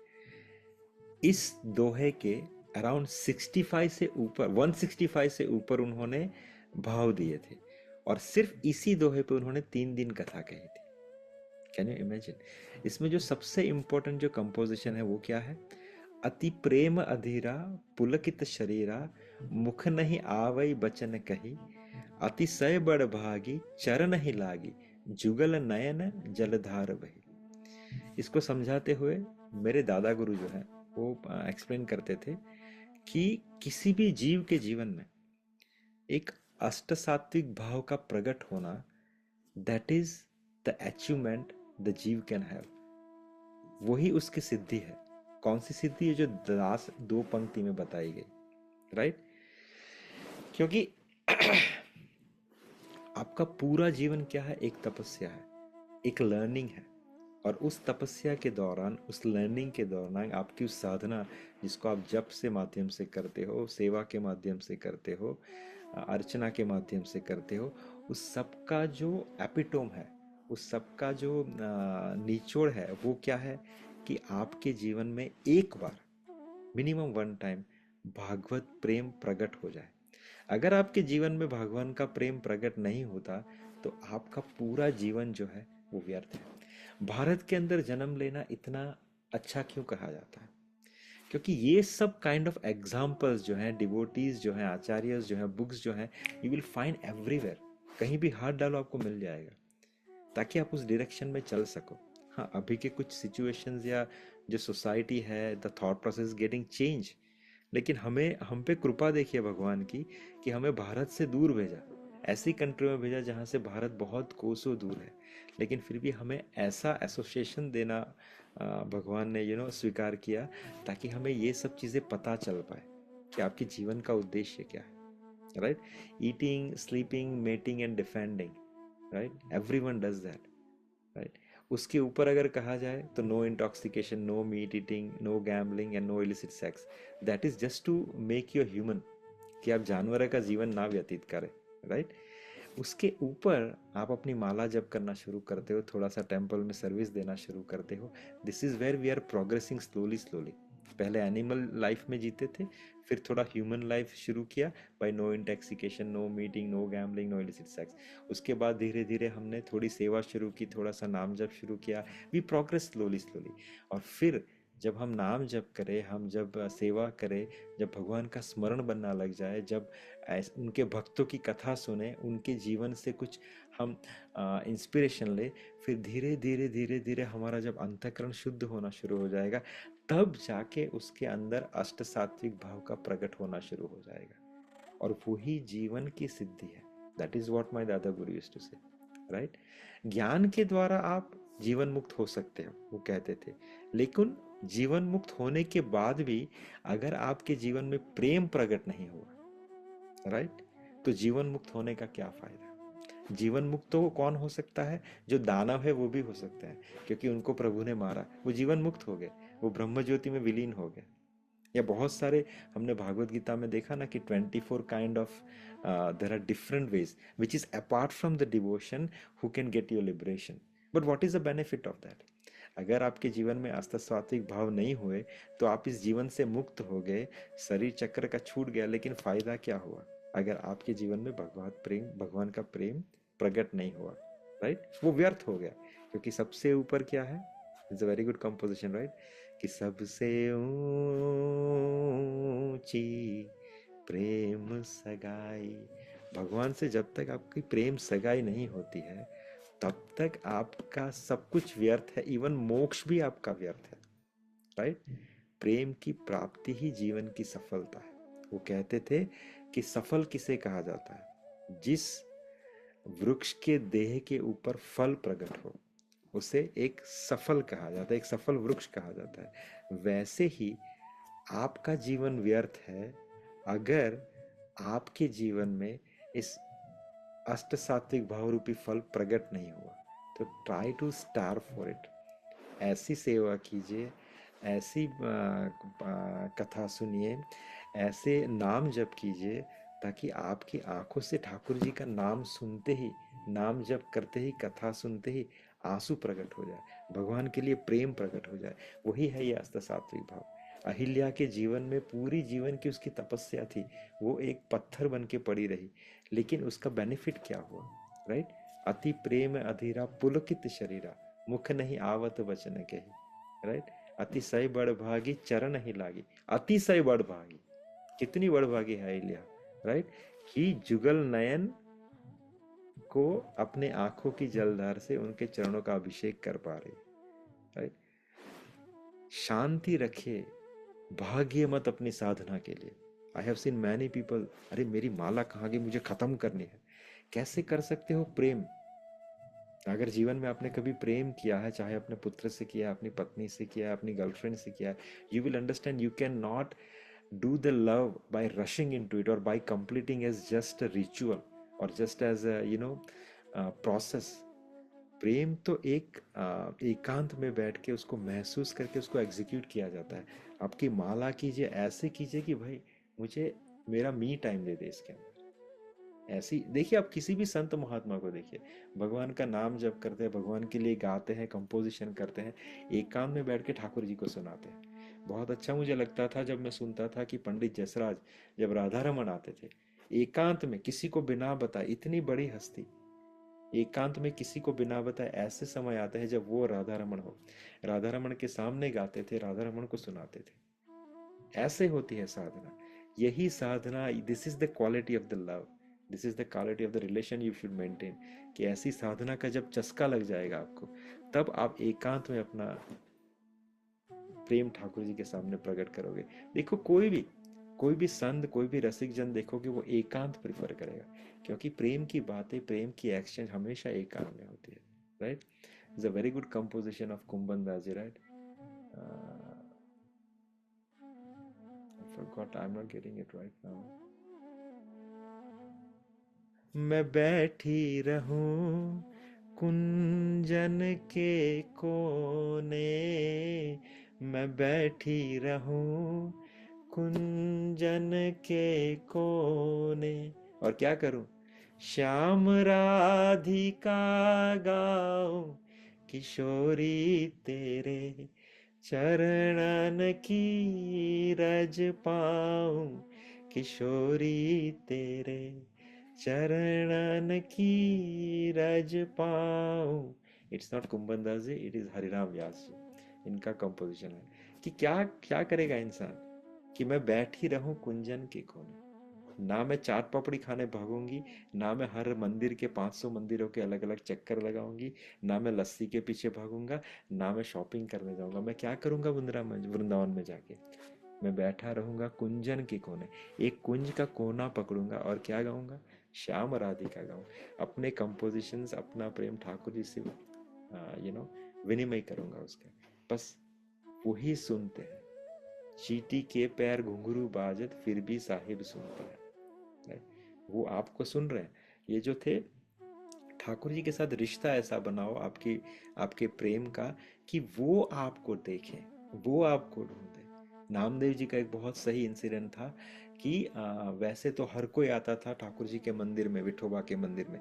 इस दोहे के अराउंड 165 से ऊपर उन्होंने भाव दिए थे और सिर्फ इसी दोहे पे उन्होंने 3 दिन कथा कही थी. Can you imagine. इसमें जो सबसे इंपॉर्टेंट जो कंपोजिशन है वो क्या है? अति प्रेम अधीरा पुलकित शरीरा मुख नहीं आवई बचन कही अतिशय बड़ भागी चरण ही लागी जुगल नयन जलधार बही. इसको समझाते हुए मेरे दादा गुरु जो है वो एक्सप्लेन करते थे कि किसी भी जीव के जीवन में एक अष्ट सात्विक भाव का प्रकट होना, that is the achievement the जीव कैन हैव. वही उसकी सिद्धि है. कौन सी सिद्धि है? जो दास 2 पंक्ति में बताई गई, राइट. क्योंकि आपका पूरा जीवन क्या है? एक तपस्या है, एक लर्निंग है। और उस तपस्या के दौरान, उस लर्निंग के दौरान आपकी उस साधना, जिसको आप जप से माध्यम से करते हो, सेवा के माध्यम से करते हो, अर्चना के माध्यम से करते हो, उस सब का जो एपिटोम है, उस सब का जो निचोड़ है, वो क्या है कि आपके जीवन में एक बार, मिनिमम वन टाइम, भागवत प्रेम प्रकट हो जाए। अगर आपके जीवन में भगवान का प्रेम प्रकट नहीं होता तो आपका पूरा जीवन जो है वो व्यर्थ है। भारत के अंदर जन्म लेना इतना अच्छा क्यों कहा जाता है? क्योंकि ये सब काइंड ऑफ एग्जाम्पल्स जो हैं, डिवोटीज जो हैं, आचार्यस जो हैं, बुक्स जो हैं, यू विल फाइंड एवरीवेयर। कहीं भी हाथ डालो आपको मिल जाएगा, ताकि आप उस डायरेक्शन में चल सको। हाँ, अभी के कुछ सिचुएशंस या जो सोसाइटी है, the thought process getting change, लेकिन हमें, हम पे कृपा देखिए भगवान की कि हमें भारत से दूर भेजा, ऐसी कंट्री में भेजा जहाँ से भारत बहुत कोसों दूर है, लेकिन फिर भी हमें ऐसा एसोसिएशन देना भगवान ने स्वीकार किया, ताकि हमें ये सब चीज़ें पता चल पाए कि आपके जीवन का उद्देश्य क्या है। Right? Eating, sleeping, mating and defending, right? Everyone does that, right? उसके ऊपर अगर कहा जाए तो no intoxication, no meat eating, no gambling and no illicit sex. That is just to make you human, कि आप जानवर का जीवन ना व्यतीत करें, राइट? उसके ऊपर आप अपनी माला जप करना शुरू करते हो, थोड़ा सा टेम्पल में सर्विस देना शुरू करते हो। This is where we are progressing slowly slowly. पहले एनिमल लाइफ में जीते थे, फिर थोड़ा ह्यूमन लाइफ शुरू किया by no intoxication, no meeting, no gambling, no illicit sex. उसके बाद धीरे धीरे हमने थोड़ी सेवा शुरू की, थोड़ा सा नाम जप शुरू किया। We progress slowly slowly. और फिर जब हम नाम जप करें, हम जब सेवा करें, जब भगवान का स्मरण बनना लग जाए, जब उनके भक्तों की कथा सुने, उनके जीवन से कुछ हम इंस्पिरेशन ले, फिर धीरे धीरे धीरे धीरे हमारा जब अंतःकरण शुद्ध होना शुरू हो जाएगा, तब जाके उसके अंदर अष्ट सात्विक भाव का प्रकट होना शुरू हो जाएगा। और वही जीवन की सिद्धि है। दैट इज वॉट माई दादा गुरु यूज्ड टू से, राइट? ज्ञान के द्वारा आप जीवन मुक्त हो सकते हो, वो कहते थे। लेकिन जीवन मुक्त होने के बाद भी अगर आपके जीवन में प्रेम प्रकट नहीं हुआ, राइट, तो जीवन मुक्त होने का क्या फायदा? जीवन मुक्त तो कौन हो सकता है? जो दानव है वो भी हो सकते हैं, क्योंकि उनको प्रभु ने मारा, वो जीवन मुक्त हो गए, वो ब्रह्म ज्योति में विलीन हो गए। या बहुत सारे, हमने भागवत गीता में देखा ना कि 24 kind of there are different ways which is apart from the devotion who can get your liberation. But what is the benefit of that? अगर आपके जीवन में आस्था सात्विक भाव नहीं हुए तो आप इस जीवन से मुक्त हो गए, शरीर चक्र का छूट गया, लेकिन फायदा क्या हुआ अगर आपके जीवन में भगवान का प्रेम प्रकट नहीं हुआ? राइट? वो व्यर्थ हो गया। क्योंकि सबसे ऊपर क्या है? It's a very good composition, right? कि सबसे ऊंची प्रेम सगाई। भगवान से जब तक आपकी प्रेम सगाई नहीं होती है तब तक आपका सब कुछ व्यर्थ है, इवन मोक्ष भी आपका व्यर्थ है, राइट? प्रेम की प्राप्ति ही जीवन की सफलता है। वो कहते थे कि सफल किसे कहा जाता है? जिस वृक्ष के देह के ऊपर फल प्रकट हो, उसे एक सफल कहा जाता है, एक सफल वृक्ष कहा जाता है। वैसे ही आपका जीवन व्यर्थ है अगर आपके जीवन में इस अष्ट सात्विक भाव रूपी फल प्रकट नहीं हुआ। तो try to star for it. ऐसी सेवा कीजिए, ऐसी कथा सुनिए, ऐसे नाम जप कीजिए, ताकि आपकी आंखों से ठाकुर जी का नाम सुनते ही, नाम जप करते ही, कथा सुनते ही आंसू प्रकट हो जाए, भगवान के लिए प्रेम प्रकट हो जाए। वही है ये अष्ट सात्विक भाव। अहिल्या के जीवन में पूरी जीवन की उसकी तपस्या थी, वो एक पत्थर बन के पड़ी रही, लेकिन उसका बेनिफिट क्या हुआ? राइट? अति प्रेम अधीरा पुलकित शरीरा, मुख नहीं आवत वचन कही। राइट? अतिशय बड़भागी चरण ही लागी। अतिशय बड़भागी, कितनी बड़भागी है अहिल्या, राइट? कि जुगल नयन को अपने आंखों की जलधार से उनके चरणों का अभिषेक कर पा रही, राइट? शांति रखिए, भाग्य मत अपनी साधना के लिए। I have seen many people, अरे मेरी माला कहाँ गई, मुझे खत्म करनी है। कैसे कर सकते हो प्रेम? अगर जीवन में आपने कभी प्रेम किया है, चाहे अपने पुत्र से किया है, अपनी पत्नी से किया है, अपनी गर्लफ्रेंड से किया है, you will understand you can not do the love by rushing into it or by completing as just a ritual और जस्ट एज प्रोसेस, प्रेम तो एक एकांत में बैठ के उसको महसूस करके उसको एग्जीक्यूट किया जाता है। आपकी माला कीजिए, ऐसे कीजिए कि भाई मुझे मेरा मी टाइम दे दे इसके अंदर। ऐसी देखिए, आप किसी भी संत महात्मा को देखिए, भगवान का नाम जप करते हैं, भगवान के लिए गाते हैं, कंपोजिशन करते हैं, एकांत में बैठ के ठाकुर जी को सुनाते हैं। बहुत अच्छा मुझे लगता था जब मैं सुनता था कि पंडित जसराज जब राधा रमन आते थे, एकांत में किसी को बिना बताए, इतनी बड़ी हस्ती एकांत में किसी को बिना बताए ऐसे समय आते हैं जब वो राधा रमन हो, राधा रमन के सामने गाते थे, राधा रमन को सुनाते थे। ऐसे होती है साधना, यही साधना, this is the quality of the love, this is the quality of the relation you should maintain. कि ऐसी साधना का जब चस्का लग जाएगा आपको, तब आप एकांत में अपना प्रेम ठाकुर जी के सामने प्रकट करोगे। देखो कोई भी संत, कोई भी रसिक जन देखोगे वो एकांत प्रेफर करेगा, क्योंकि प्रेम की बातें, प्रेम की एक्शन हमेशा एकांत में होती है, right? It's a very good composition of Kumbhan Das ji, right? I forgot, I'm not getting it right now. मैं बैठी रहूं कुंजन के कोने, मैं बैठी रहूं कुंजन के कोने, और क्या करूं? श्याम राधिका गाऊं, किशोरी तेरे चरणन की रज पाऊं, किशोरी तेरे चरणन की रज पाऊं। It's not Kumbhan Das ji, it is Hariram Vyas ji, इनका कंपोजिशन है। कि क्या क्या करेगा इंसान, कि मैं बैठी रहूं कुंजन के कोने, ना मैं चाट पापड़ी खाने भागूंगी, ना मैं हर मंदिर के 500 मंदिरों के अलग अलग चक्कर लगाऊंगी, ना मैं लस्सी के पीछे भागूंगा, ना मैं शॉपिंग करने जाऊंगा। मैं क्या करूंगा वृंदावन में जाके? मैं बैठा रहूंगा कुंजन के कोने, एक कुंज का कोना पकड़ूंगा और क्या गाऊंगा? श्याम राधिका गाऊं। अपने कंपोजिशंस, अपना प्रेम ठाकुर जी से विनिमय करूंगा उसका। बस वही सुनते हैं। चींटी के पैर घुंघरू बाजत फिर भी साहिब सुनता है, right? वो आपको सुन रहे हैं। ये जो थे ठाकुर जी के साथ रिश्ता ऐसा बनाओ आपकी, आपके प्रेम का, कि वो आपको देखें, वो आपको ढूंढे। नामदेव जी का एक बहुत सही इंसिडेंट था कि वैसे तो हर कोई आता था ठाकुर जी के मंदिर में, विठोबा के मंदिर में,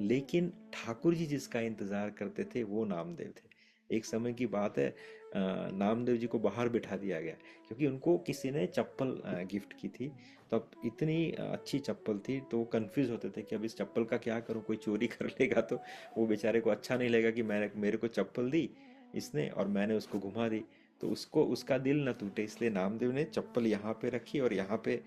लेकिन ठाकुर जी जिसका इंतजार करते थे वो नामदेव थे। एक समय की बात है, नामदेव जी को बाहर बिठा दिया गया क्योंकि उनको किसी ने चप्पल गिफ्ट की थी। तो अब इतनी अच्छी चप्पल थी तो वो कंफ्यूज होते थे कि अब इस चप्पल का क्या करूं, कोई चोरी कर लेगा तो वो बेचारे को अच्छा नहीं लगेगा कि मेरे को चप्पल दी इसने और मैंने उसको घुमा दी, तो उसको उसका दिल न टूटे, इसलिए नामदेव ने चप्पल यहाँ पे रखी और यहाँ पे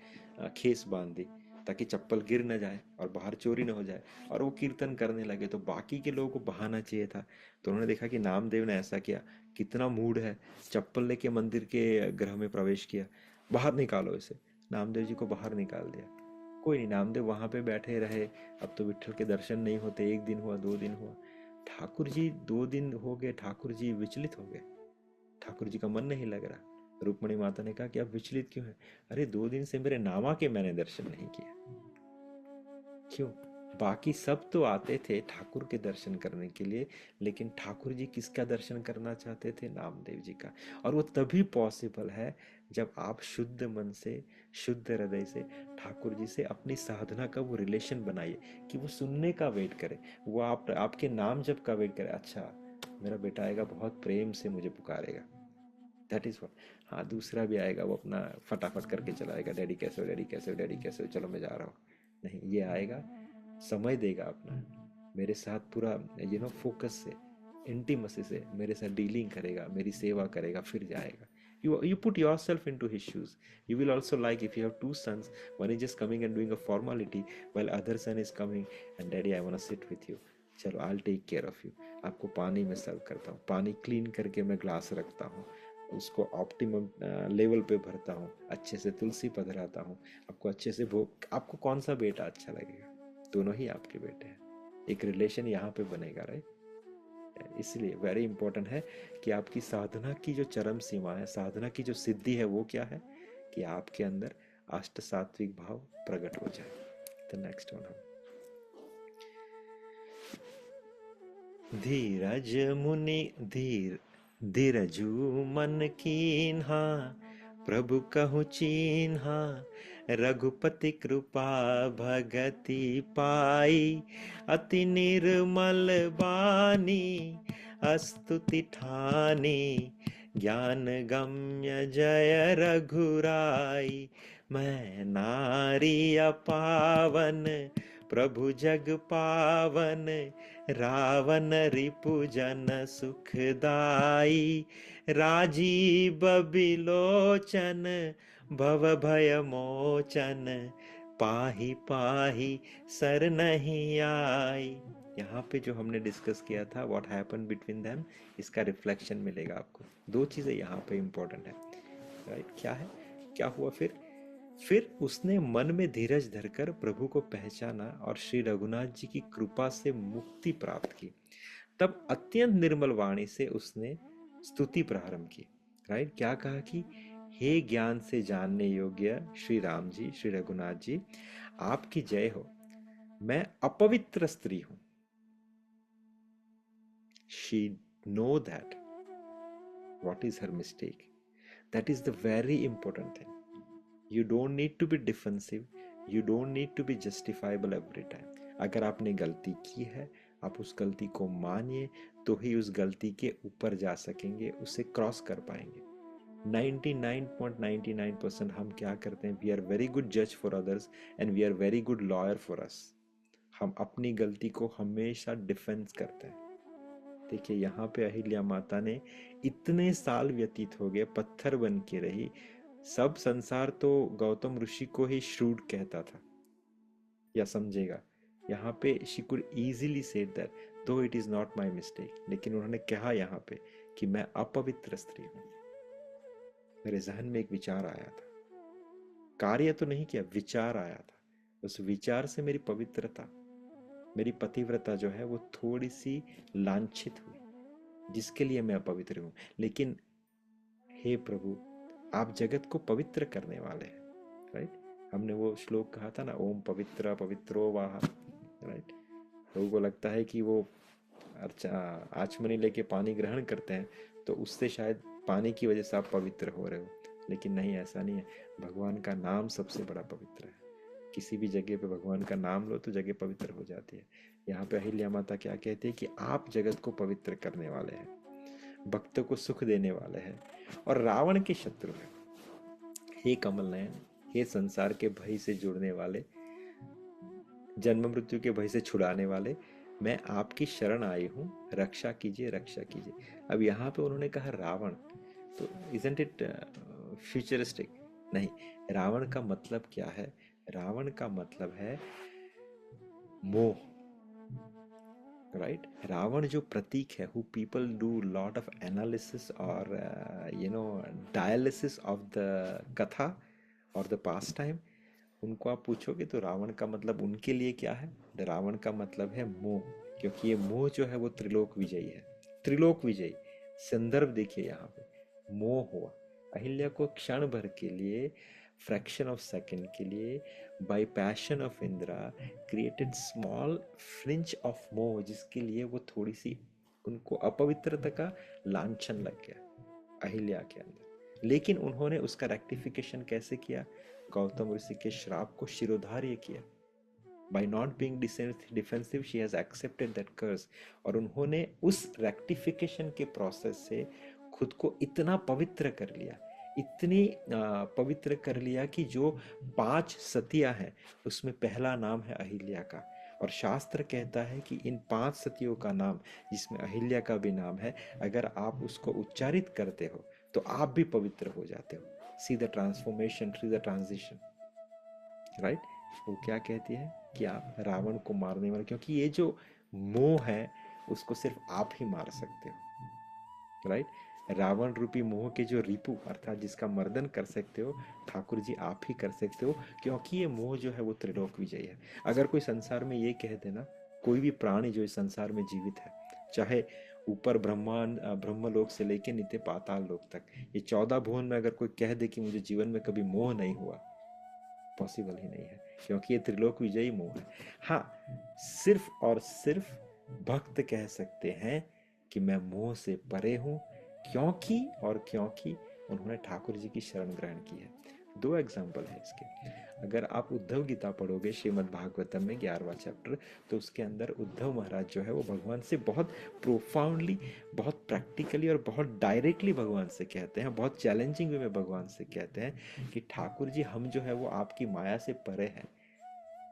खेस बांध दी ताकि चप्पल गिर न जाए और बाहर चोरी न हो जाए। और वो कीर्तन करने लगे तो बाकी के लोगों को बहाना चाहिए था, तो उन्होंने देखा कि नामदेव ने ऐसा किया, कितना मूड है, चप्पल लेके मंदिर के गृह में प्रवेश किया, बाहर निकालो इसे। नामदेव जी को बाहर निकाल दिया। कोई नहीं, नामदेव वहां पे बैठे रहे। अब तो विट्ठल के दर्शन नहीं होते, एक दिन हुआ, 2 दिन हुआ, ठाकुर जी 2 दिन हो गए, ठाकुर जी विचलित हो गए, ठाकुर जी का मन नहीं लग रहा। रुक्मणी माता ने कहा कि आप विचलित क्यों हैं? अरे 2 दिन से मेरे नामा के मैंने दर्शन नहीं किया। क्यों? बाकी सब तो आते थे ठाकुर के दर्शन करने के लिए, लेकिन ठाकुर जी किसका दर्शन करना चाहते थे? नामदेव जी का। और वो तभी पॉसिबल है जब आप शुद्ध मन से, शुद्ध हृदय से ठाकुर जी से अपनी साधना का वो रिलेशन बनाइए कि वो सुनने का वेट करे, वो आपके नाम जप का वेट करे। अच्छा, मेरा बेटा आएगा, बहुत प्रेम से मुझे पुकारेगा, दैट इज व्हाट। हाँ, दूसरा भी आएगा, वो अपना फटाफट करके चला आएगा, डैडी कैसे हो, डैडी कैसे हो, डैडी कैसे हो, चलो मैं जा रहा हूँ। नहीं, ये आएगा, समय देगा अपना, मेरे साथ पूरा फोकस से, इंटीमसी से मेरे साथ डीलिंग करेगा, मेरी सेवा करेगा, फिर जाएगा। You put yourself into his shoes. You will also like if you have 2 sons, one is just coming and doing a formality while other son is coming and daddy I want to sit with you. चलो, I'll take care of you. आपको पानी में सर्व करता हूँ, पानी clean करके मैं glass रखता हूँ, उसको ऑप्टिमम लेवल पे भरता हूँ, अच्छे से तुलसी पधराता हूँ, आपको अच्छे से भोग। आपको कौन सा बेटा अच्छा लगेगा? दोनों ही आपके बेटे हैं। एक रिलेशन यहाँ पे बनेगा, राइट? इसलिए वेरी इंपॉर्टेंट है कि आपकी साधना की जो चरम सीमा है, साधना की जो सिद्धि है, वो क्या है? कि आपके अंदर अष्ट सात्विक भाव प्रकट हो जाए। तो नेक्स्ट वन हम धीरज मुनि धीरजु मन कीन्हा, प्रभु कहु चीन्हा, रघुपति कृपा भगति पाई, अति निर्मल बानी स्तुति ठानी, ज्ञान गम्य जय रघुराई। मैं नारी अपावन प्रभु जग पावन, रावण रिपुजन सुखदाई, राजीव बिलोचन भव भय मोचन, पाही पाही सर नहीं आई। यहाँ पे जो हमने डिस्कस किया था व्हाट हैपन बिटवीन देम, इसका रिफ्लेक्शन मिलेगा आपको। दो चीजें यहाँ पे इंपॉर्टेंट है, राइट? क्या है, क्या हुआ फिर उसने मन में धीरज धरकर प्रभु को पहचाना और श्री रघुनाथ जी की कृपा से मुक्ति प्राप्त की। तब अत्यंत निर्मल वाणी से उसने स्तुति प्रारंभ की, राइट? क्या कहा कि हे ज्ञान से जानने योग्य श्री राम जी, श्री रघुनाथ जी, आपकी जय हो। मैं अपवित्र स्त्री हूं। She know that what is her mistake. That is the very important thing. You don't need to be defensive. You don't need to be justifiable every time. अगर आपने गलती की है, आप उस गलती को मानिए, तो ही उस गलती के ऊपर जा सकेंगे, उसे क्रॉस कर पाएंगे। 99.99% हम क्या करते हैं? वी आर वेरी गुड जज for others and we are very good lawyer for us. हम अपनी गलती को हमेशा डिफेंस करते हैं। देखिए यहाँ पे अहिल्या माता ने इतने साल व्यतीत हो गए, पत्थर बन के रही, सब संसार तो गौतम ऋषि को ही श्रूड कहता था या समझेगा। यहाँ पे she could easily say that though it is not my mistake, लेकिन उन्होंने कहा यहाँ पे कि मैं अपवित्र स्त्री हूं। मेरे जहन में एक विचार आया था, कार्य तो नहीं किया, विचार आया था। उस विचार से मेरी पवित्रता, मेरी पतिव्रता जो है वो थोड़ी सी लांछित हुई, जिसके लिए मैं अपवित्र हूं। लेकिन हे प्रभु, आप जगत को पवित्र करने वाले हैं, राइट? हमने वो श्लोक कहा था ना, ओम पवित्र पवित्रो वाह, राइट? लोगों को लगता है कि वो आचमनी लेके पानी ग्रहण करते हैं तो उससे शायद पानी की वजह से आप पवित्र हो रहे हो, लेकिन नहीं, ऐसा नहीं है। भगवान का नाम सबसे बड़ा पवित्र है। किसी भी जगह पे भगवान का नाम लो तो जगह पवित्र हो जाती है। यहाँ पे अहिल्या माता क्या कहती है कि आप जगत को पवित्र करने वाले हैं, भक्तों को सुख देने वाले हैं और रावण के शत्रु हैं। हे कमल नयन, हे संसार के भय से जुड़ने वाले, जन्म मृत्यु के भय से छुड़ाने वाले, मैं आपकी शरण आई हूँ, रक्षा कीजिए, रक्षा कीजिए। अब यहाँ पे उन्होंने कहा रावण, तो इजंट इट फ्यूचरिस्टिक? नहीं, रावण का मतलब क्या है? रावण का मतलब है मोह, राइट? रावण जो प्रतीक है, who people do lot of analysis और डायलिसिस ऑफ द कथा और द पास्ट टाइम, उनको आप पूछोगे तो रावण का मतलब उनके लिए क्या है? रावण का मतलब है मोह, क्योंकि ये मोह जो है वो त्रिलोक विजयी है। त्रिलोक विजयी संदर्भ देखिए यहाँ पे, मोह हुआ। अहिल्या को क्षण भर के लिए, फ्रैक्शन ऑफ सेकंड के लिए, bye passion of Indira created small flinch of मोह, जिसके लिए वो थोड़ी सी, उनको अपवित्रता का लांछन लग गया अहिल्या के अंदर। लेकिन उन्होंने उसका रेक्टिफिकेशन कैसे किया? गौतम ऋषि के श्राप को शिरोधार्य किया। By not being defensive, she has accepted that curse. और उन्होंने उस रेक्टिफिकेशन के प्रोसेस से खुद को इतना पवित्र कर लिया, इतनी पवित्र कर लिया कि जो 5 सतियां हैं उसमें पहला नाम है अहिल्या का। और शास्त्र कहता है कि इन 5 सतियों का नाम, जिसमें अहिल्या का भी नाम है, अगर आप उसको उच्चारित करते हो तो आप भी पवित्र हो जाते हो। See the transformation, see the transition, right? वो क्या कहती है कि आप रावण को मारने वाले, क्योंकि ये जो मोह है उसको सिर्फ आप ही मार सकते हो, राइट? रावण रूपी मोह के जो रिपु अर्थात जिसका मर्दन कर सकते हो, ठाकुर जी आप ही कर सकते हो, क्योंकि ये मोह जो है वो त्रिलोक विजयी है। अगर कोई संसार में ये कह देना, कोई भी प्राणी जो इस संसार में जीवित है, चाहे ऊपर ब्रह्मलोक से लेके नीचे पाताल लोक तक, ये 14 भुवन में अगर कोई कह दे कि मुझे जीवन में कभी मोह नहीं हुआ, पॉसिबल ही नहीं है, क्योंकि ये त्रिलोक विजयी मोह है। हाँ, सिर्फ और सिर्फ भक्त कह सकते हैं कि मैं मोह से परे हूँ, क्योंकि उन्होंने ठाकुर जी की शरण ग्रहण की है। 2 एग्जाम्पल है इसके। अगर आप उद्धव गीता पढ़ोगे श्रीमद् भागवतम में 11वां चैप्टर, तो उसके अंदर उद्धव महाराज जो है वो भगवान से बहुत प्रोफाउंडली, बहुत प्रैक्टिकली और बहुत डायरेक्टली भगवान से कहते हैं, बहुत चैलेंजिंग वे में भगवान से कहते हैं कि ठाकुर जी हम जो है वो आपकी माया से परे हैं।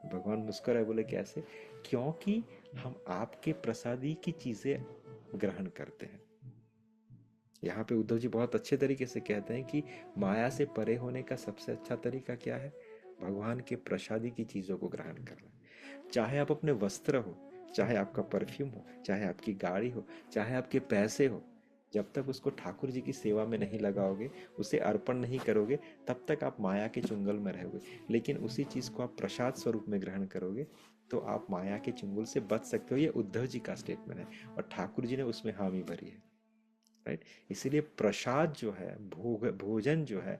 भगवान मुस्कुराए, बोले कैसे? क्योंकि हम आपके प्रसादी की चीजें ग्रहण करते हैं। यहाँ पे उद्धव जी बहुत अच्छे तरीके से कहते हैं कि माया से परे होने का सबसे अच्छा तरीका क्या है? भगवान के प्रसादी की चीजों को ग्रहण करना। चाहे आप अपने वस्त्र हो, चाहे आपका परफ्यूम हो, चाहे आपकी गाड़ी हो, चाहे आपके पैसे हो, जब तक उसको ठाकुर जी की सेवा में नहीं लगाओगे, उसे अर्पण नहीं करोगे, तब तक आप माया के चुंगल में रहोगे। लेकिन उसी चीज को आप प्रसाद स्वरूप में ग्रहण करोगे तो आप माया के चुंगल से बच सकते हो। ये उद्धव जी का स्टेटमेंट है और ठाकुर जी ने उसमें हामी भरी है, राइट। इसीलिए प्रसाद जो है, भोजन जो है,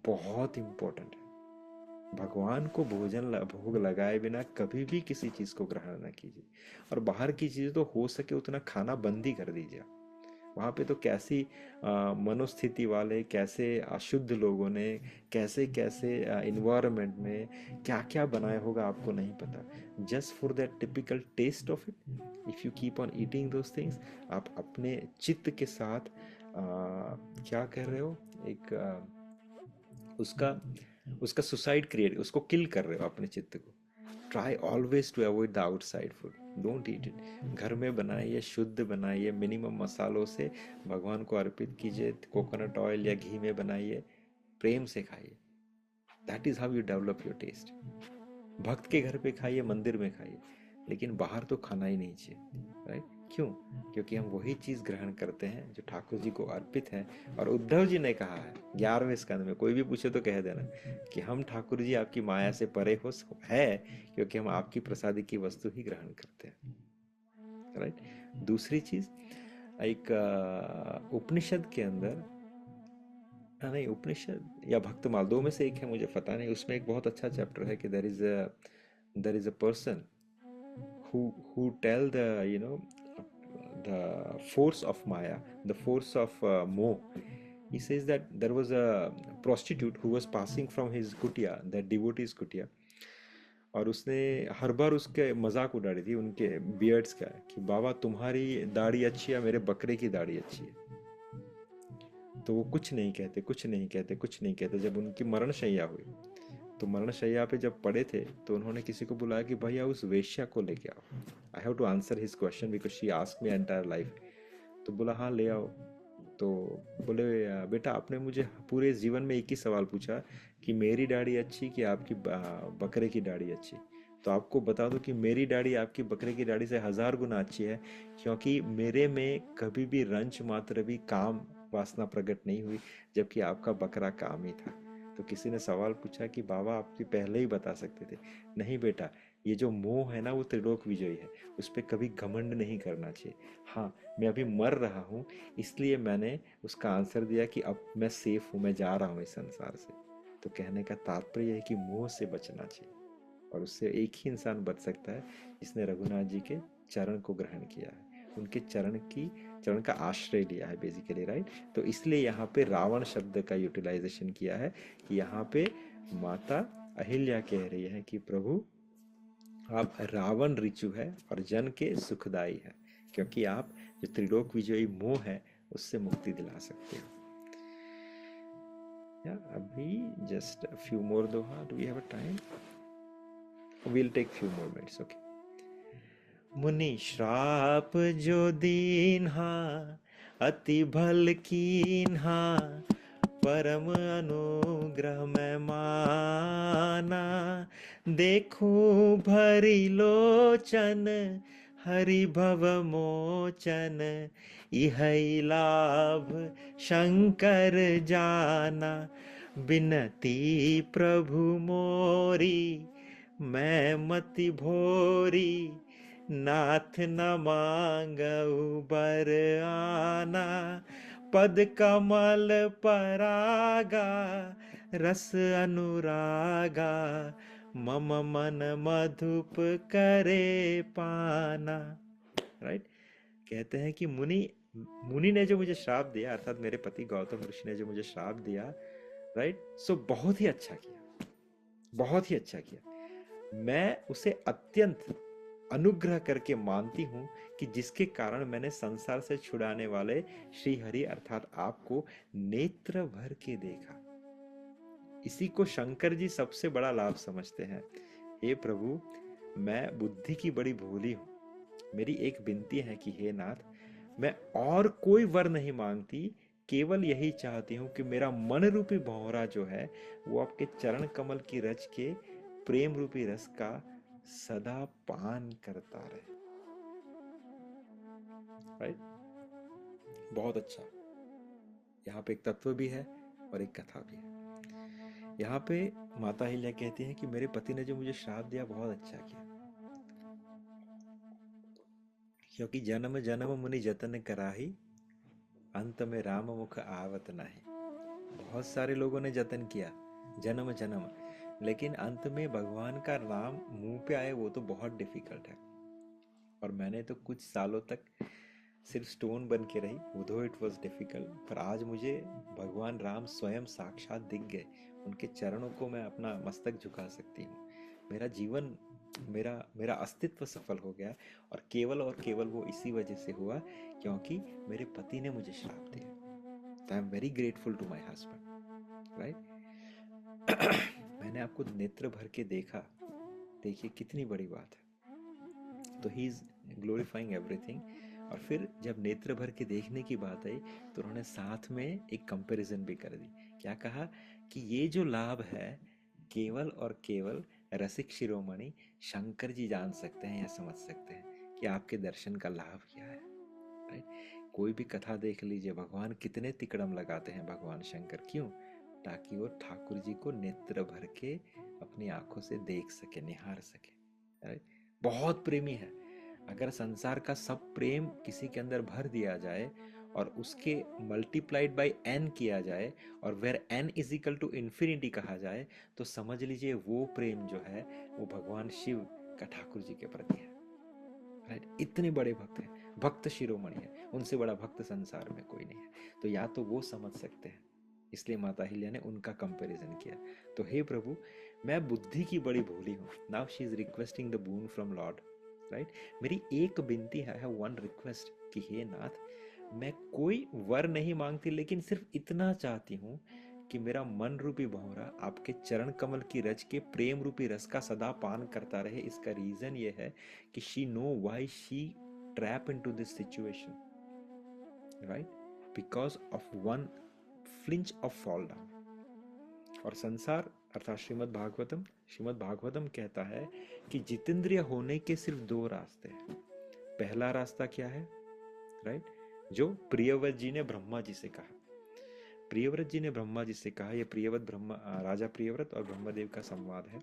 बहुत इंपॉर्टेंट है। भगवान को भोग लगाए बिना कभी भी किसी चीज को ग्रहण न कीजिए। और बाहर की चीजें तो हो सके उतना खाना बंद ही कर दीजिए। वहाँ पे तो कैसी मनोस्थिति वाले, कैसे अशुद्ध लोगों ने, कैसे कैसे इन्वायरमेंट में क्या क्या बनाया होगा आपको नहीं पता। Just for that typical taste of it, if you keep on eating those things, आप अपने चित्त के साथ क्या कर रहे हो, एक उसका उसका सुसाइड क्रिएट, उसको किल कर रहे हो अपने चित्त को। Try always to avoid the outside food, don't eat it. घर में बनाइए, शुद्ध बनाइए, मिनिमम मसालों से भगवान को अर्पित कीजिए। कोकोनट ऑयल या घी में बनाइए, प्रेम से खाइए। That is how you develop your taste. भक्त के घर पे खाइए, मंदिर में खाइए, लेकिन बाहर तो खाना ही नहीं चाहिए, राइट? क्यों? क्योंकि हम वही चीज ग्रहण करते हैं जो ठाकुर जी को अर्पित है। और उद्धव जी ने कहा है 11वें स्कंद में, कोई भी पूछे तो कह देना कि हम ठाकुर जी आपकी माया से परे हो है, क्योंकि हम आपकी प्रसादी की वस्तु ही ग्रहण करते हैं, राइट। दूसरी चीज, एक उपनिषद के अंदर, नहीं उपनिषद या भक्तमाल, दो में से एक है, मुझे पता नहीं, उसमें एक बहुत अच्छा चैप्टर है कि there is a person who tell the, you know, the force of maya, the force of moh. He says that there was a prostitute who was passing from his kutia, that devotee's kutia, और उसने हर बार उसके मजाक उड़ा रही थी उनके beards का कि बाबा तुम्हारी दाढ़ी अच्छी है, मेरे बकरे की दाढ़ी अच्छी है। तो वो कुछ नहीं कहते, कुछ नहीं कहते, कुछ नहीं कहते। जब उनकी मरण शैया हुई, तो मरण शैया पे जब पड़े थे, तो उन्होंने किसी को बुलाया कि भैया उस वेश्या को लेके आओ, I have to answer his question because she asked me entire life. तो बोला हाँ ले आओ। तो बोले बेटा आपने मुझे पूरे जीवन में एक ही सवाल पूछा कि मेरी दाढ़ी अच्छी कि आपकी बकरे की दाढ़ी अच्छी। तो आपको बता दो कि मेरी दाढ़ी आपकी बकरे की दाढ़ी से 1000 गुना अच्छी है, क्योंकि मेरे में कभी भी रंच मात्र भी काम वासना प्रकट नहीं हुई, जबकि आपका बकरा काम ही था। तो किसी ने सवाल पूछा कि बाबा आप पहले ही बता सकते थे। नहीं बेटा, ये जो मोह है ना वो त्रिलोक विजयी है, उस पर कभी घमंड नहीं करना चाहिए। हाँ, मैं अभी मर रहा हूँ, इसलिए मैंने उसका आंसर दिया कि अब मैं सेफ हूँ, मैं जा रहा हूँ इस संसार से। तो कहने का तात्पर्य है कि मोह से बचना चाहिए, और उससे एक ही इंसान बच सकता है जिसने रघुनाथ जी के चरण को ग्रहण किया है, उनके चरण का आश्रय लिया है बेसिकली, राइट। तो इसलिए यहाँ पे रावण शब्द का यूटिलाइजेशन किया है कि यहाँ पे माता अहिल्या कह रही है कि प्रभु आप रावण ऋचु है और जन के सुखदाई है, क्योंकि आप जो त्रिलोक विजयी मोह है उससे मुक्ति दिला सकते हो। अभी जस्ट फ्यू मोर दोहा, do we have a time? we'll take few more minutes, okay. मुनि श्राप जो दीन्हा अति भल कीन्हा, परम अनुग्रह मैं माना। देखूं भरी लोचन हरि भव मोचन, इहै लाभ शंकर जाना। बिनती प्रभु मोरी मैं मति भोरी, नाथ न मांगऊ बर आना। पद कमल परागा रस अनुरागा, मम मन मधुप करे पाना। राइट। कहते हैं कि मुनि मुनि ने जो मुझे श्राप दिया, अर्थात मेरे पति गौतम ऋषि ने जो मुझे श्राप दिया, राइट, सो बहुत ही अच्छा किया, बहुत ही अच्छा किया। मैं उसे अत्यंत अनुग्रह करके मानती हूँ कि जिसके कारण मैंने संसार से छुड़ाने वाले श्री हरि अर्थात आपको नेत्र भर के देखा। इसी को शंकर जी सबसे बड़ा लाभ समझते हैं। हे प्रभु, मैं बुद्धि की बड़ी भोली हूँ, मेरी एक विनती है कि हे नाथ, मैं और कोई वर नहीं मांगती, केवल यही चाहती हूँ कि मेरा मन रूपी भौरा जो है वो आपके चरण कमल की रच के प्रेम रूपी रस का सदा पान करता रहे। राइट, बहुत अच्छा। यहाँ पे एक तत्व भी है और एक कथा भी है। यहाँ पे माता अहिल्या कहती है कि मेरे पति ने जो मुझे श्राप दिया बहुत अच्छा किया, क्योंकि जन्म जन्म मुनि जतन कराही, अंत में राम मुख आवत नाही। बहुत सारे लोगों ने जतन किया जन्म जन्म, लेकिन अंत में भगवान का नाम मुंह पे आए वो तो बहुत डिफिकल्ट है। और मैंने तो कुछ सालों तक सिर्फ स्टोन बन के रही, उधो इट वॉज डिफिकल्ट, पर आज मुझे भगवान राम स्वयं साक्षात दिख गए, उनके चरणों को मैं अपना मस्तक झुका सकती हूँ। मेरा जीवन, मेरा मेरा अस्तित्व सफल हो गया, और केवल वो इसी वजह से हुआ क्योंकि मेरे पति ने मुझे श्राप दिया। तो I am very grateful to my husband, right. मैंने आपको नेत्र भर के देखा, देखिए कितनी बड़ी बात है। तो ही इज ग्लोरीफाइंग एवरीथिंग। और फिर जब नेत्र भर के देखने की बात आई तो उन्होंने साथ में एक कंपैरिजन भी कर दी। क्या कहा कि ये जो लाभ है केवल और केवल रसिक शिरोमणि शंकर जी जान सकते हैं या समझ सकते हैं कि आपके दर्शन का लाभ क्या है। राइट, कोई भी कथा देख लीजिए, भगवान कितने तिकड़म लगाते हैं भगवान शंकर, क्यों? ताकि वो ठाकुर जी को नेत्र भर के अपनी आंखों से देख सके, निहार सके। राइट, बहुत प्रेमी है। अगर संसार का सब प्रेम किसी के अंदर भर दिया जाए और उसके मल्टीप्लाइड बाय n किया जाए और where n is equal to infinity कहा जाए, तो समझ लीजिए वो प्रेम जो है वो भगवान शिव का ठाकुर जी के प्रति है। राइट, इतने बड़े भक्त हैं, भक्त शिरोमणि है, उनसे बड़ा भक्त संसार में कोई नहीं है। तो या तो वो समझ सकते हैं, इसलिए माता अहिल्या ने उनका कंपैरिजन किया। तो हे प्रभु, मैं बुद्धि की बड़ी भोली हूँ। Now she is requesting the boon from Lord. Right, मेरी एक विनती है, वन रिक्वेस्ट कि हे नाथ, मैं कोई वर नहीं मांगती, लेकिन सिर्फ इतना चाहती हूँ कि मेरा मन रूपी भंवरा आपके चरण कमल की रज के प्रेम रूपी रस का सदा पान करता रहे। इसका रीजन ये है कि she know why she trap into this situation, right, because of one flinch of fall down. और संसार अर्थात श्रीमद् भागवतम कहता है कि जितेंद्रिय होने के सिर्फ दो रास्ते हैं। पहला रास्ता क्या है? राइट, जो प्रियव्रत जी ने ब्रह्मा जी से कहा। प्रियव्रत जी ने ब्रह्मा जी से कहा, यह राजा प्रियव्रत और ब्रह्मदेव का संवाद है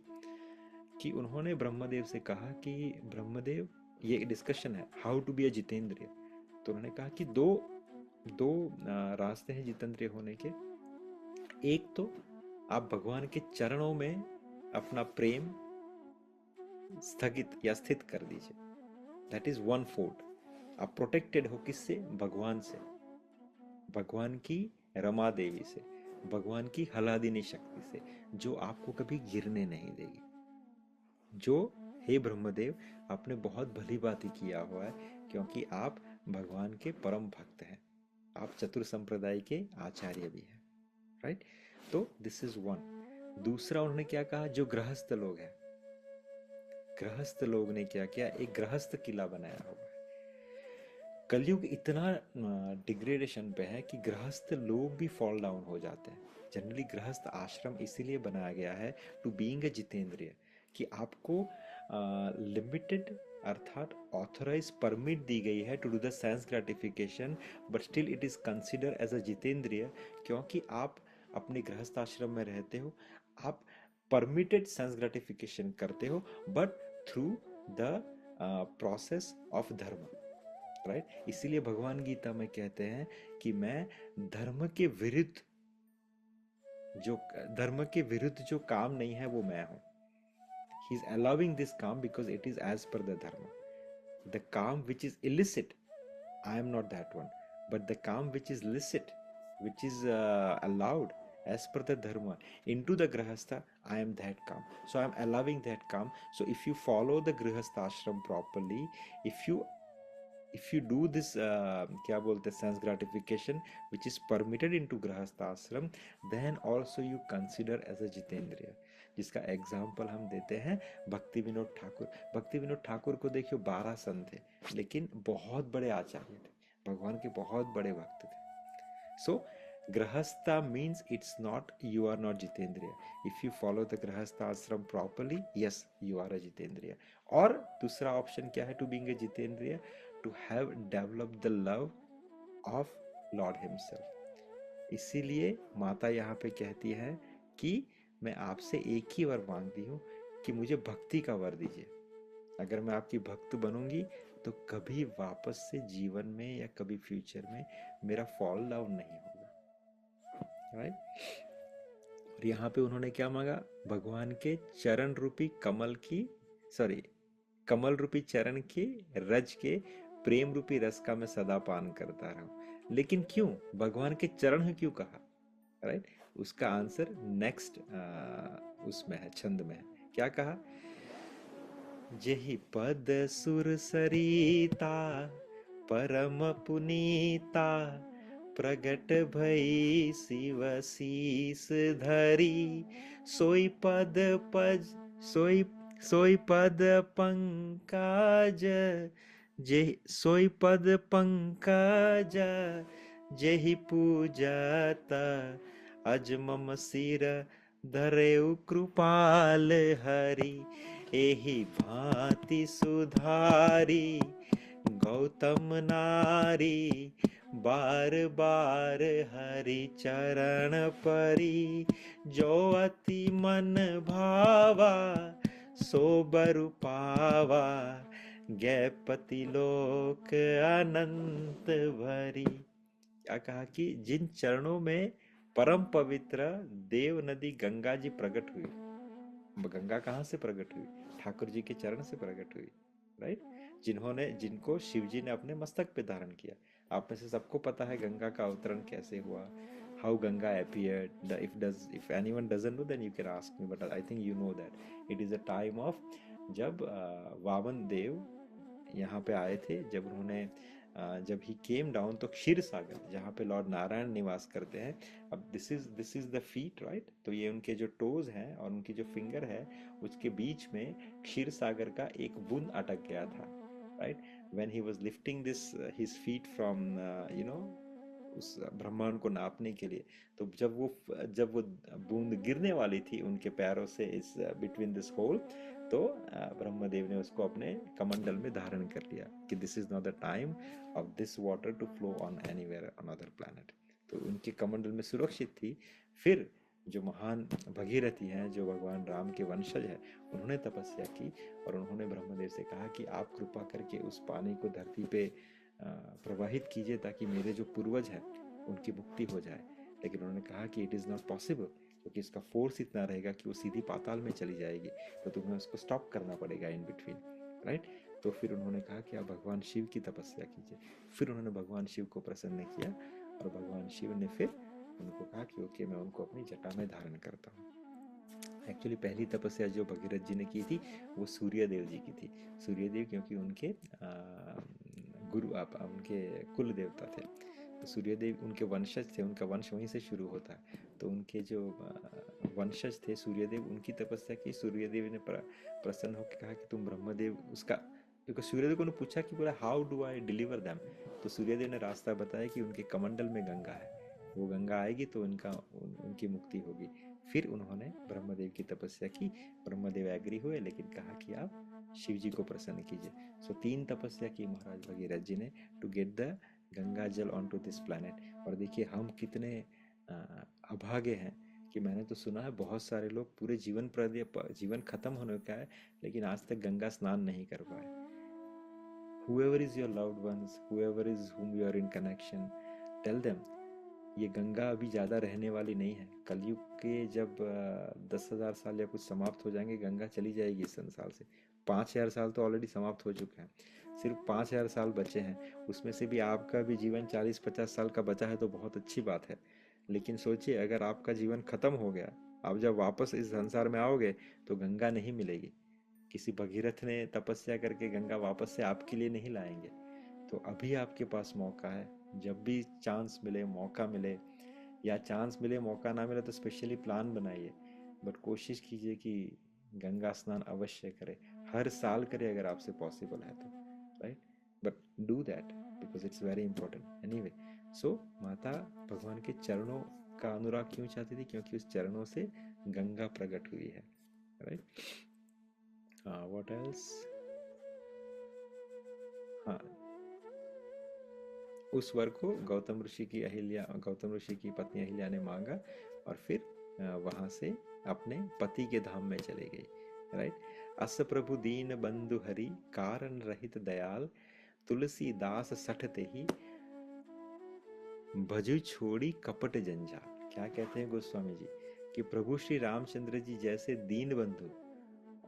कि उन्होंने ब्रह्मदेव से कहा कि ब्रह्मदेव, ये डिस्कशन है हाउ टू बी अ जितेंद्रिय। तो उन्होंने कहा कि दो रास्ते हैं जितेंद्रिय होने के। एक तो आप भगवान के चरणों में अपना प्रेम स्थगित या स्थित कर दीजिए, दैट इज वन फोर्ट। आप प्रोटेक्टेड हो किससे? भगवान से, भगवान की रमा देवी से, भगवान की हलादिनी शक्ति से, जो आपको कभी गिरने नहीं देगी। जो, हे ब्रह्मदेव, आपने बहुत भली बात ही किया हुआ है, क्योंकि आप भगवान के परम भक्त हैं, आप चतुर संप्रदाय के आचार्य भी हैं। राइट, तो दिस इज वन। दूसरा उन्होंने क्या कहा? जो गृहस्थ लोग हैं, गृहस्थ लोग ने क्या किया? एक गृहस्थ किला बनाया हुआ है। कलयुग इतना डिग्रेडेशन पे है कि गृहस्थ लोग भी फॉल डाउन हो जाते हैं। जनरली गृहस्थ आश्रम इसीलिए बनाया गया है टू बीइंग अ जितेंद्रिय, कि आपको लिमिटेड अर्थात ऑथराइज परमिट दी गई है to do the sense gratification, but still it is consider as a jitendriya, क्योंकि आप अपने गृहस्थ आश्रम में रहते हो, आप परमिटेड सेंस ग्रेटिफिकेशन करते हो, but through the process of धर्म। राइट, इसीलिए भगवान गीता में कहते हैं कि मैं धर्म के विरुद्ध जो काम नहीं है वो मैं हूं। ही इज अलाउइंग दिस काम because it is as per the dharma. The calm which is illicit, I am not that one. But the calm which is licit, which is allowed as per the dharma into the grahastha, I am that calm. So I am allowing that calm. So if you follow the grihastha ashram properly, if you do this क्या बोलते हैं sense gratification which is permitted into grahastha ashram, then also you consider as a jitendriya. जिसका example हम देते हैं भक्ति विनोद ठाकुर। भक्ति विनोद ठाकुर को देखियो 12 सन थे, लेकिन बहुत बड़े आचार्य थे, भगवान के बहुत बड़े भक्त थे। सो grahastha means it's not, you are not jitendriya. If you follow the grahastha ashram properly, yes, you are a jitendriya. और दूसरा ऑप्शन क्या है to being a jitendriya? To have developed the love of Lord himself. इसीलिए माता यहाँ पे कहती है कि मैं आपसे एक ही वर मांगती हूँ कि मुझे भक्ति का वर दीजिए। अगर मैं आपकी भक्त बनूंगी तो कभी वापस से जीवन में या कभी फ्यूचर में मेरा फॉल डाउन नहीं होगा, राइट। और यहाँ पे उन्होंने क्या मांगा? भगवान के चरण रूपी कमल की, सॉरी, कमल रूपी चरण के रज के प्रेम रूपी रस का मैं सदा पान करता रहूं। लेकिन क्यों भगवान के चरण है, क्यों कहा, राइट? उसका आंसर नेक्स्ट उसमें है, छंद में है। क्या कहा? जेहि पद सुर सरिता परम पुनीता प्रगट भई शिव शीस धरी, सोई पद सोई पद पंकज सोई पद पंकज जेहि पूजत अज मम सिर धरेउ कृपाल हरि, एहि भांति सुधारी गौतम नारी बार बार हरि चरण परी, जो अति मन भावा सो बरु पावा गैपति लोक अनंत भरी। क्या कहा कि जिन चरणों में परम पवित्र देव नदी गंगा जी प्रकट हुई। गंगा कहाँ से प्रकट हुई? ठाकुर जी के चरण से प्रकट हुई, राइट। जिनको शिव जी ने अपने मस्तक पे धारण किया। आप में से सबको पता है गंगा का अवतरण कैसे हुआ, how Ganga appeared. If anyone doesn't know, then you can ask me, but I think you know that it is a time of जब वामन देव यहाँ पे आए थे, जब ही केम डाउन, तो क्षीर सागर जहाँ पे लॉर्ड नारायण निवास करते हैं। अब this is the feet, right. तो ये उनके जो टोज हैं और उनकी जो फिंगर है उसके बीच में क्षीर सागर का एक बूंद अटक गया था, right. When he was lifting his feet from उस ब्रह्मांड को नापने के लिए, तो जब वो बूंद गिरने वाली थी उनके पैरों से इस बिटवीन दिस होल, तो ब्रह्मदेव ने उसको अपने कमंडल में धारण कर लिया कि this is not the time of this water to flow on anywhere another planet. तो उनके कमंडल में सुरक्षित थी। फिर जो महान भगीरथी हैं, जो भगवान राम के वंशज हैं, उन्होंने तपस्या की और उन्होंने ब्रह्मदेव से कहा कि आप कृपा करके उस पानी को धरती पे प्रवाहित कीजिए ताकि मेरे जो पूर्वज हैं उनकी मुक्ति हो जाए। लेकिन उन्होंने कहा कि इट इज़ नॉट पॉसिबल, क्योंकि इसका फोर्स इतना रहेगा कि वो सीधी पाताल में चली जाएगी, तो तुम्हें उसको स्टॉप करना पड़ेगा इन बिटवीन, राइट। तो फिर उन्होंने कहा कि आप भगवान शिव की तपस्या कीजिए। फिर उन्होंने भगवान शिव को प्रसन्न किया और भगवान शिव ने फिर उनको कहा कि ओके, मैं उनको अपनी जटा में धारण करता हूँ। एक्चुअली पहली तपस्या जो भगीरथ जी ने की थी वो सूर्यदेव जी की थी। सूर्यदेव क्योंकि उनके उनके कुल देवता थे, तो सूर्यदेव उनके वंशज थे, उनका वंश वहीं से शुरू होता है। तो उनके जो वंशज थे सूर्यदेव, उनकी तपस्या की। सूर्यदेव ने प्रसन्न होकर कहा कि तुम ब्रह्मदेव उसका, क्योंकि सूर्यदेव को पूछा कि बोला how do I deliver them, तो सूर्यदेव ने रास्ता बताया कि उनके कमंडल में गंगा है, वो गंगा आएगी तो उनकी मुक्ति होगी। फिर उन्होंने ब्रह्मदेव की तपस्या की, ब्रह्मदेव एग्री हुए, लेकिन कहा कि आप शिव जी को प्रसन्न कीजिए। सो 3 तपस्या की महाराज भगीरथ जी ने टू गेट द गंगा जल ऑन टू दिस प्लैनेट। और देखिए हम कितने अभागे हैं कि मैंने तो सुना है बहुत सारे लोग पूरे जीवन खत्म होने का है लेकिन आज तक गंगा स्नान नहीं कर पाए। Whoever is your loved ones, whoever is whom you are in connection, tell them ये गंगा अभी ज़्यादा रहने वाली नहीं है। कलयुग के जब 10,000 साल या कुछ समाप्त हो जाएंगे, गंगा चली जाएगी इस संसार से। 5,000 साल तो ऑलरेडी समाप्त हो चुके हैं। सिर्फ 5,000 साल बचे हैं, उसमें से भी आपका भी जीवन 40-50 साल का बचा है तो बहुत अच्छी बात है। लेकिन सोचिए, अगर आपका जीवन खत्म हो गया, आप जब वापस इस संसार में आओगे तो गंगा नहीं मिलेगी। किसी भगीरथ ने तपस्या करके गंगा वापस से आपके लिए नहीं लाएंगे। तो अभी आपके पास मौका है, जब भी चांस मिले, मौका मिले, या चांस मिले मौका ना मिले तो स्पेशली प्लान बनाइए, बट कोशिश कीजिए कि गंगा स्नान अवश्य करें, हर साल करें अगर आपसे पॉसिबल है तो, right. But do that because it's very important anyway. So माता भगवान के चरणों का अनुराग क्यों चाहती थी? क्योंकि उस चरणों से गंगा प्रकट हुई है, राइट। हाँ, व्हाट एल्स? हाँ, उस वर को गौतम ऋषि की पत्नी अहिल्या ने मांगा और फिर वहां से अपने पति के धाम में चली गई, राइट। अस प्रभु दीन बंधु हरि कारण रहित दयाल, तुलसीदास सठते ही भजु छोड़ी कपट जंजाल। क्या कहते हैं गोस्वामी जी कि प्रभु श्री रामचंद्र जी जैसे दीन बंधु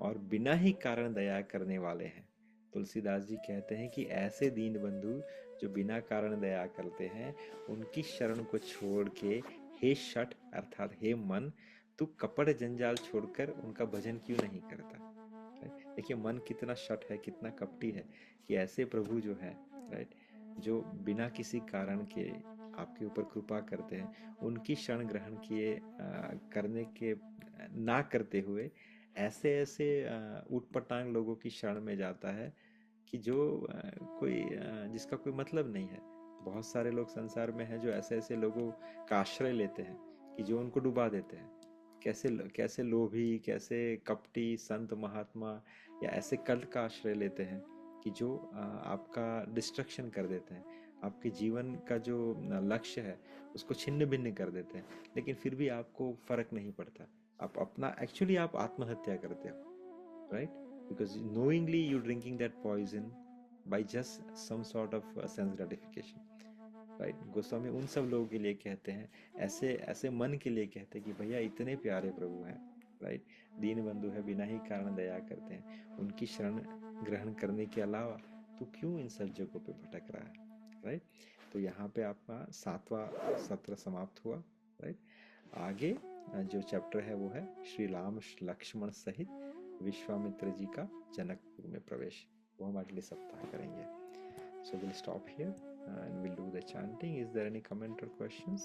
और बिना ही कारण दया करने वाले हैं। तुलसीदास जी कहते हैं कि ऐसे दीन बंधु जो बिना कारण दया करते हैं, उनकी शरण को छोड़ के हे शठ अर्थात हे मन, तू कपट जंजाल छोड़कर उनका भजन क्यों नहीं करता? देखिए मन कितना शठ है, कितना कपटी है कि ऐसे प्रभु जो है, राइट, जो बिना किसी कारण के आपके ऊपर कृपा करते हैं, उनकी शरण ग्रहण किए करने के ना करते हुए ऐसे ऐसे ऊटपटांग लोगों की शरण में जाता है कि जो जिसका कोई मतलब नहीं है। बहुत सारे लोग संसार में हैं जो ऐसे ऐसे लोगों का आश्रय लेते हैं कि जो उनको डुबा देते हैं। कैसे लोभी, कैसे कपटी संत महात्मा या ऐसे कल्ट का आश्रय लेते हैं कि जो आपका डिस्ट्रक्शन कर देते हैं, आपके जीवन का जो लक्ष्य है उसको छिन्न भिन्न कर देते हैं, लेकिन फिर भी आपको फर्क नहीं पड़ता। आप अपना एक्चुअली आप आत्महत्या करते हो, right? Because knowingly you drinking that poison by just some sort of sense gratification, right? Goswami उन सब लोगों के लिए कहते हैं, ऐसे ऐसे मन के लिए कहते हैं कि भैया इतने प्यारे प्रभु हैं, राइट, दीन बंधु है, बिना ही कारण दया करते हैं, उनकी शरण ग्रहण करने के अलावा तो क्यों इन सब जगहों पे भटक रहा है, राइट। तो यहाँ पे आपका 7वां सत्र समाप्त हुआ, राइट। आगे जो चैप्टर है वो है श्री राम लक्ष्मण सहित विश्वामित्र जी का जनकपुर में प्रवेश, वो हम अगले सप्ताह करेंगे। So we'll stop here and we'll do the chanting. Is there any comment or questions?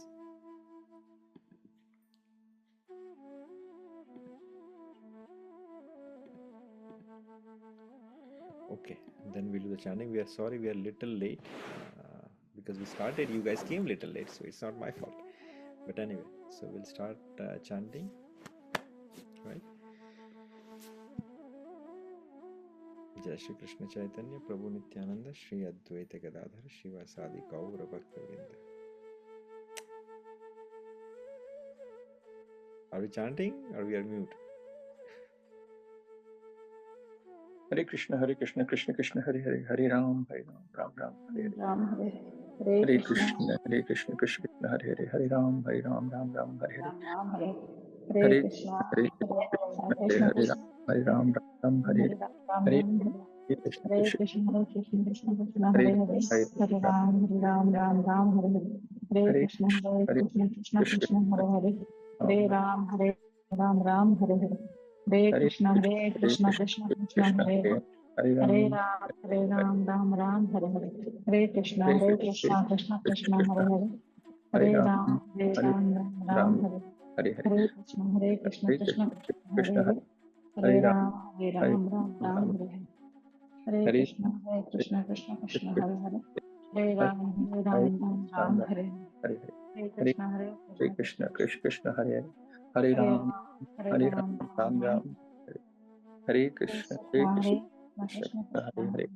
Okay, then we'll do the chanting. We are sorry we are little late because we started. You guys came little late, so it's not my fault. But anyway, so we'll start chanting, right? जय श्री कृष्ण चैतन्य प्रभु नित्यानंद श्री अद्वैत गदाधर शिवासादि गौर भक्तवृंद। Are we chanting or we are mute? Hare Krishna Krishna Krishna Hare Hare, Hare Ram Ram Ram Hare Hare, Ram Hare Hare Krishna Krishna Krishna Hare Hare, Hare Ram Ram Ram Hare Hare, Ram Hare Hare Krishna Hare Hare Ram Ram Hare Hare, Hare Krishna Hare Krishna Krishna Hare Hare, Hare Ram Ram Ram Hare Hare, Hare Krishna Krishna Krishna Hare Hare, Hare Ram Ram Hare Hare, Hare Krishna Krishna Krishna Hare Hare, Hare Ram Ram Hare Hare, Hare Krishna Krishna Krishna Hare Hare, Hare Ram Ram Hare, Hare Krishna Krishna Krishna Hare Hare, Hare Ram Ram Hare Hare, Hare Krishna Krishna Krishna Hare Hare, Hare Ram Ram Hare Hare, Hare Krishna Krishna Hare Hare Ram Ram Ram Hare Krishna Krishna Hare Hare,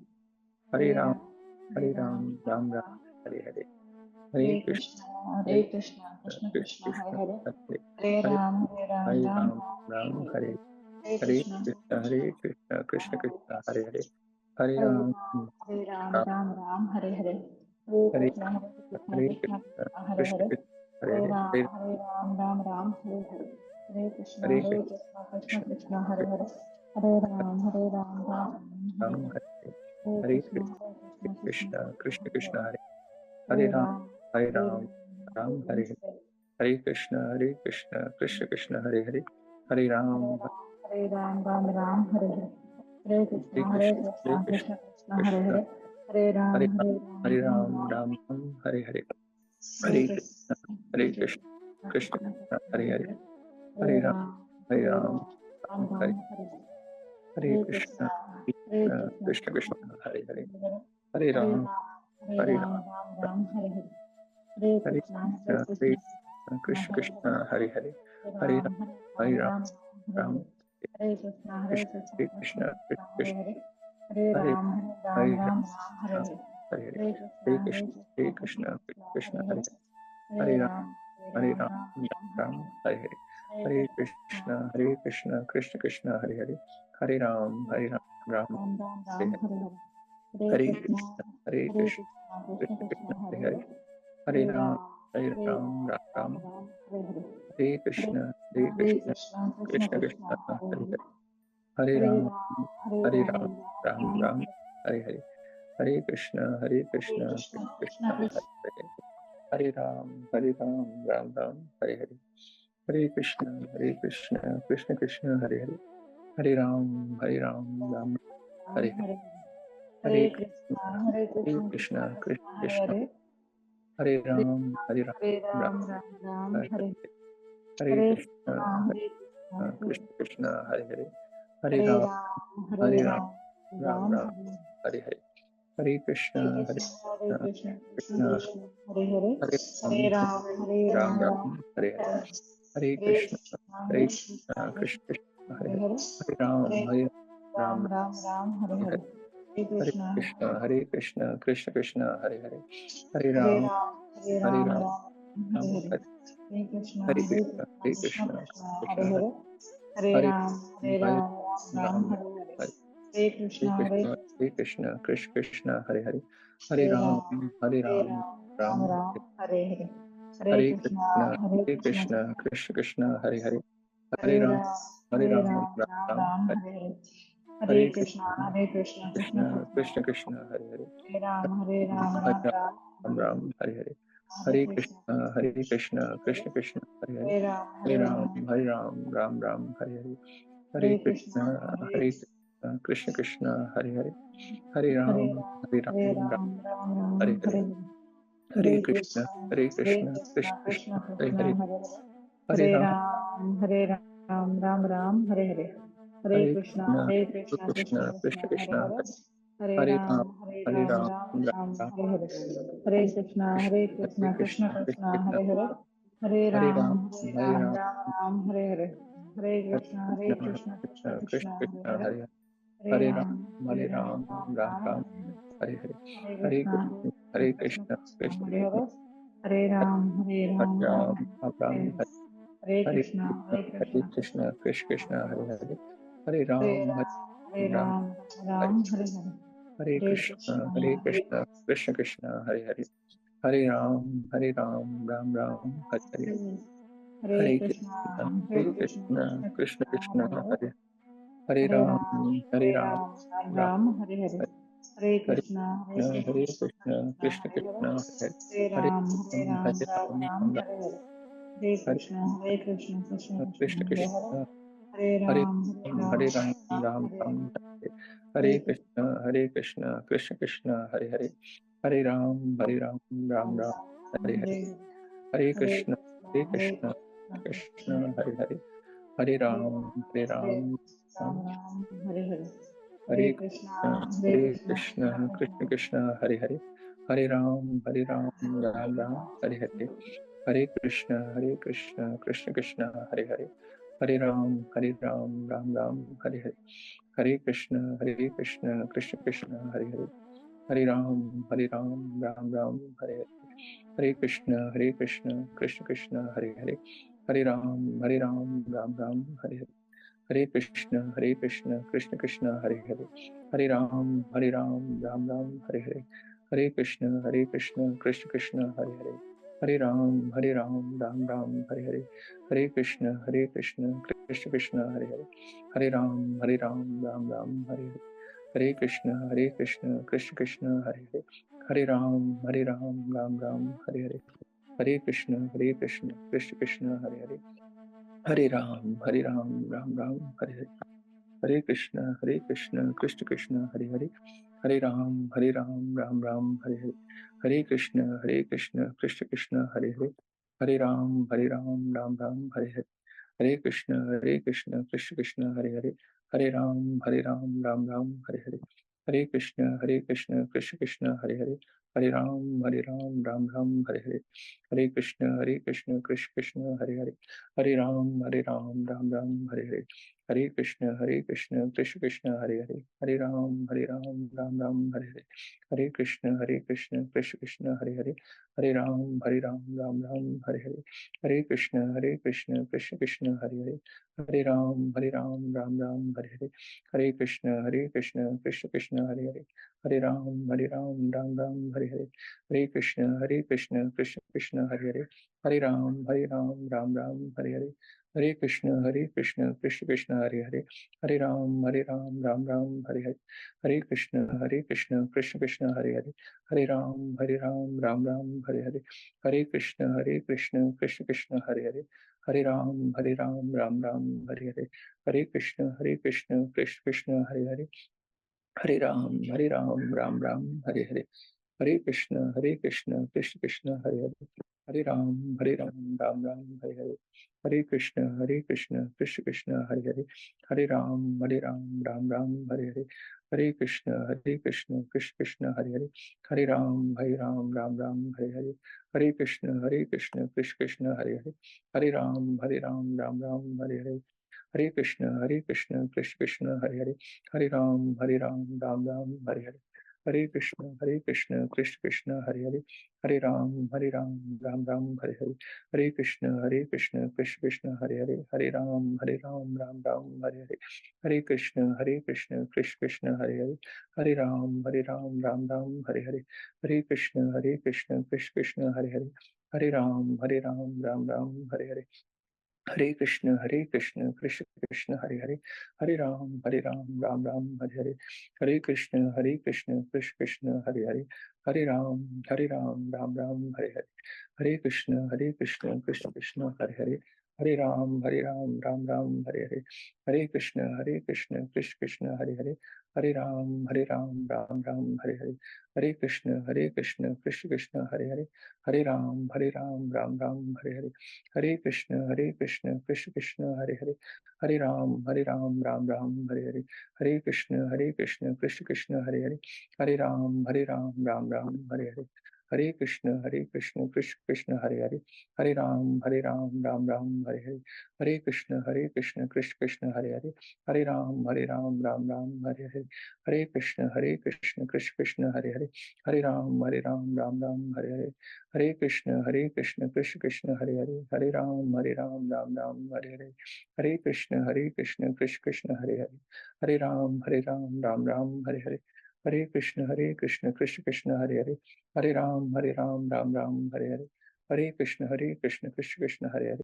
Hare Ram Ram Ram Hare Hare, Hare Krishna Krishna Krishna Hare Hare, Hare Ram Ram Hare, Hare Krishna Krishna Krishna Hare Hare, Hare Ram Ram Hare Hare, Hare Hare Krishna Hare Hare, Hare Ram Ram Hare Hare, Hare Krishna Krishna Krishna Hare Hare, Hare Ram Ram Ram Hare, Hare Krishna Krishna Krishna Hare Hare Ram Ram Hare Hare Hare Krishna Krishna Krishna Hare Hare Hare Ram Ram Ram Hare Hare Hare Krishna Krishna Krishna Hare Hare Hare Ram Ram Hare Hare Hare Krishna Krishna Krishna Hare Hare Hare Ram Hare Hare Krishna Krishna Krishna Hare Hare Hare Ram Ram Hare Hare Hare Hare Krishna Krishna Krishna Hare Hare Hare Ram Ram Hare Krishna Krishna Hare Krishna Hare Hare Hare Ram Hare Ram Hare Hare Hare Hare Hare Hare Krishna Krishna Hare Hare Hare Hare Ram Hare Ram Hare Hare Hare Krishna Krishna Krishna Hare Hare Hare Ram Ram Hare Hare Hare Krishna Krishna Krishna Hare Hare Hare Ram Ram Hare Krishna Krishna Krishna Hare Hare Hare Ram Ram Hare Hare Hare Krishna Krishna Krishna Hare Hare Hare Ram Ram Hare Hare Hare Krishna Krishna Krishna Hare Hare Hare Ram Ram Hare Hare Hare Krishna Krishna Krishna Hare Ram Ram Hare Hare Hare Krishna Krishna Krishna Hare Hare Hare Ram Ram Hare Hare Hare Krishna Krishna Hare Hare Hare Hare Ram Hare Hare Hare Krishna Krishna Krishna Hare Hare Hare Ram Ram Hare Hare Hare Hare Hare Hare Krishna Krishna Krishna Krishna Hare Hare Hare Hare Ram Ram Ram Hare Hare Hare Hare Krishna Hare Krishna Krishna Hare Krishna Hare Hare Hare Ram Ram Hare Hare Hare Hare Krishna Krishna Krishna Krishna Hare Hare Hare Hare Ram Ram Hare Hare Hare Hare Krishna Krishna Krishna Krishna Hare Hare Hare Hare Ram Ram Ram Hare Hare Hare Hare Hare Krishna Krishna Krishna Krishna Hare Hare Hare Ram Hare Ram Hare Hare Hare Hare Krishna Krishna Krishna Krishna Hare Hare Hare Hare Ram Ram Hare Hare Hare Hare Krishna Krishna Krishna Krishna Hare Hare Hare Ram Ram Hare Hare Hare Hare Krishna Krishna Krishna Krishna Krishna Hare Hare Hare Hare Ram Hare Ram Hare Hare Hare Hare Krishna Krishna Krishna Krishna Hare Hare Hare Hare Ram Ram Hare Hare Hare Krishna Krishna Krishna Hare Hare Hare Hare Ram Ram Hare Hare Hare Krishna Krishna Krishna Krishna Hare Hare Hare Hare Hare Ram Ram Hare Hare Hare Hare Krishna Krishna Krishna Hare Krishna Hare Hare Ram Hare Hare Ram Hare Hare Krishna Krishna Krishna Krishna Hare Hare Hare Hare Ram Ram Hare Hare Hare Hare Hare Krishna Krishna Krishna Krishna Hare Hare Hare Ram Ram Hare Hare Hare Hare Krishna Krishna Krishna Krishna Hare Hare Hare Hare Hare Ram Hare Ram Ram Hare Hare Hare Hare Krishna Krishna Krishna Hare Hare Krishna Hare Hare Hare Ram Ram Hare Hare Hare Hare Krishna Krishna Hare Hare Krishna Hare Hare Ram Hare Ram Hare Hare Hare Hare Krishna Krishna Krishna Hare Hare Hare Ram Ram Hare Hare Hare Krishna Krishna Hare Hare Hare Ram Ram Hare Hare Hare Hare Krishna Krishna Krishna Hare Hare Hare Ram Ram Hare Hare Hare Krishna Krishna Krishna Hare Hare Hare Ram Ram Hare Hare Hare Krishna Krishna Krishna Hare Hare Hare Ram Ram Hare Hare Hare Krishna Krishna Krishna Hare Hare Hare Ram Ram Hare Hare Hare Krishna Krishna Krishna Hare Hare Hare Ram Ram Hare Hare Hare Krishna Krishna Krishna Hare Hare Hare Ram Ram Hare Hare Hare Krishna Krishna Krishna Hare Hare Hare Ram Ram Ram Hare Hare Hare Krishna Krishna Krishna Hare Hare, Hare Ram Ram Ram Hare Hare, Hare Krishna Krishna Krishna Hare Hare, Hare Ram Ram Ram Hare Hare, Hare Krishna Krishna Krishna Hare Hare, Hare Ram Ram Ram Hare Hare, Hare Krishna Krishna Krishna Hare Hare, Hare Ram Ram Ram Hare Hare, Hare Krishna Krishna Krishna Hare Hare, Hare Ram Ram Ram Hare Hare, Hare Krishna Krishna Krishna Hare Hare, Hare Ram Ram Ram Hare Hare, Hare Krishna Krishna Krishna Hare Hare, Hare Ram Ram Ram Hare Hare, Hare Krishna Krishna Krishna Hare Hare, Hare Ram Ram Ram Hare Hare, Hare Krishna Krishna Krishna Hare Hare, Hare Ram Ram Ram Hare Hare, Hare Krishna Krishna Krishna Hare Hare, Hare Ram Ram Ram Hare Hare, Hare Krishna Krishna Krishna Hare Hare, Hare Ram Ram Ram Hare Hare, Hare Krishna Krishna Krishna Hare Hare, Hare Ram Ram Ram Hare Hare, Hare Krishna Krishna Krishna Hare Hare, Hare Ram Ram Ram Hare Hare, Hare Krishna Krishna Krishna Hare Hare, Hare Ram Ram Ram Hare Hare, Hare Krishna Krishna Krishna Hare Hare, Hare Ram Ram Ram Hare Hare, Hare Krishna Krishna Krishna Hare Hare, Hare Ram Ram Ram Hare Hare, Hare Krishna Krishna Krishna Hare Hare, Hare Ram Ram Ram Hare Hare, Hare Krishna Krishna Krishna Hare Hare, Hare Ram Ram Ram Hare Hare, Hare Krishna Krishna Krishna Hare Hare, Hare Ram Ram Ram Hare Hare, Hare Krishna Krishna Krishna Hare Hare, Hare Ram Ram Ram Hare Hare, Hare Krishna Krishna Krishna Hare Hare, Hare Ram Ram Ram Hare Hare, Hare Krishna Krishna Krishna Hare Hare, Hare Ram Ram Ram Hare Hare, Hare Krishna Krishna Krishna Hare Hare, Hare Ram Ram Ram Hare Hare, Hare Krishna Krishna Krishna Hare Hare, Hare Ram Ram Ram Hare Hare, Hare Krishna Krishna Krishna Hare Hare, Hare Ram Ram Ram Hare Hare, Hare Krishna Krishna Krishna Hare Hare, Hare Ram Ram Ram Hare Hare, Hare Krishna Krishna Krishna Hare Hare, Hare Ram Ram Hare Hare, Hare Krishna Krishna Krishna Hare Hare, Hare Ram Ram Ram Hare Hare, Hare Krishna Krishna Krishna Hare Hare, Hare Ram Ram Ram Hare Hare, Hare Krishna Krishna Krishna Hare Hare, Hare Ram Ram Ram Hare Hare, Hare Krishna Krishna Krishna Hare Hare, Hare Ram Ram Ram Hare Hare, Hare Krishna Krishna Krishna Hare Hare, Hare Ram Ram Hare Hare, Hare Krishna Krishna Krishna Hare Hare, Hare Ram Ram Hare Hare, Hare Krishna Krishna Krishna Hare Hare, Hare Ram Ram Hare Hare, Hare Krishna Krishna Krishna Hare Hare, Hare Ram Ram Hare Hare, Hare Krishna Krishna Krishna Hare Hare, Hare Ram Ram Hare Hare, Hare Krishna Krishna Krishna Hare Hare, Hare Ram Ram Hare Hare, Hare Krishna Krishna Krishna Hare Hare, Hare Ram Ram Ram Hare Hare, Hare Krishna Krishna Krishna Hare Hare,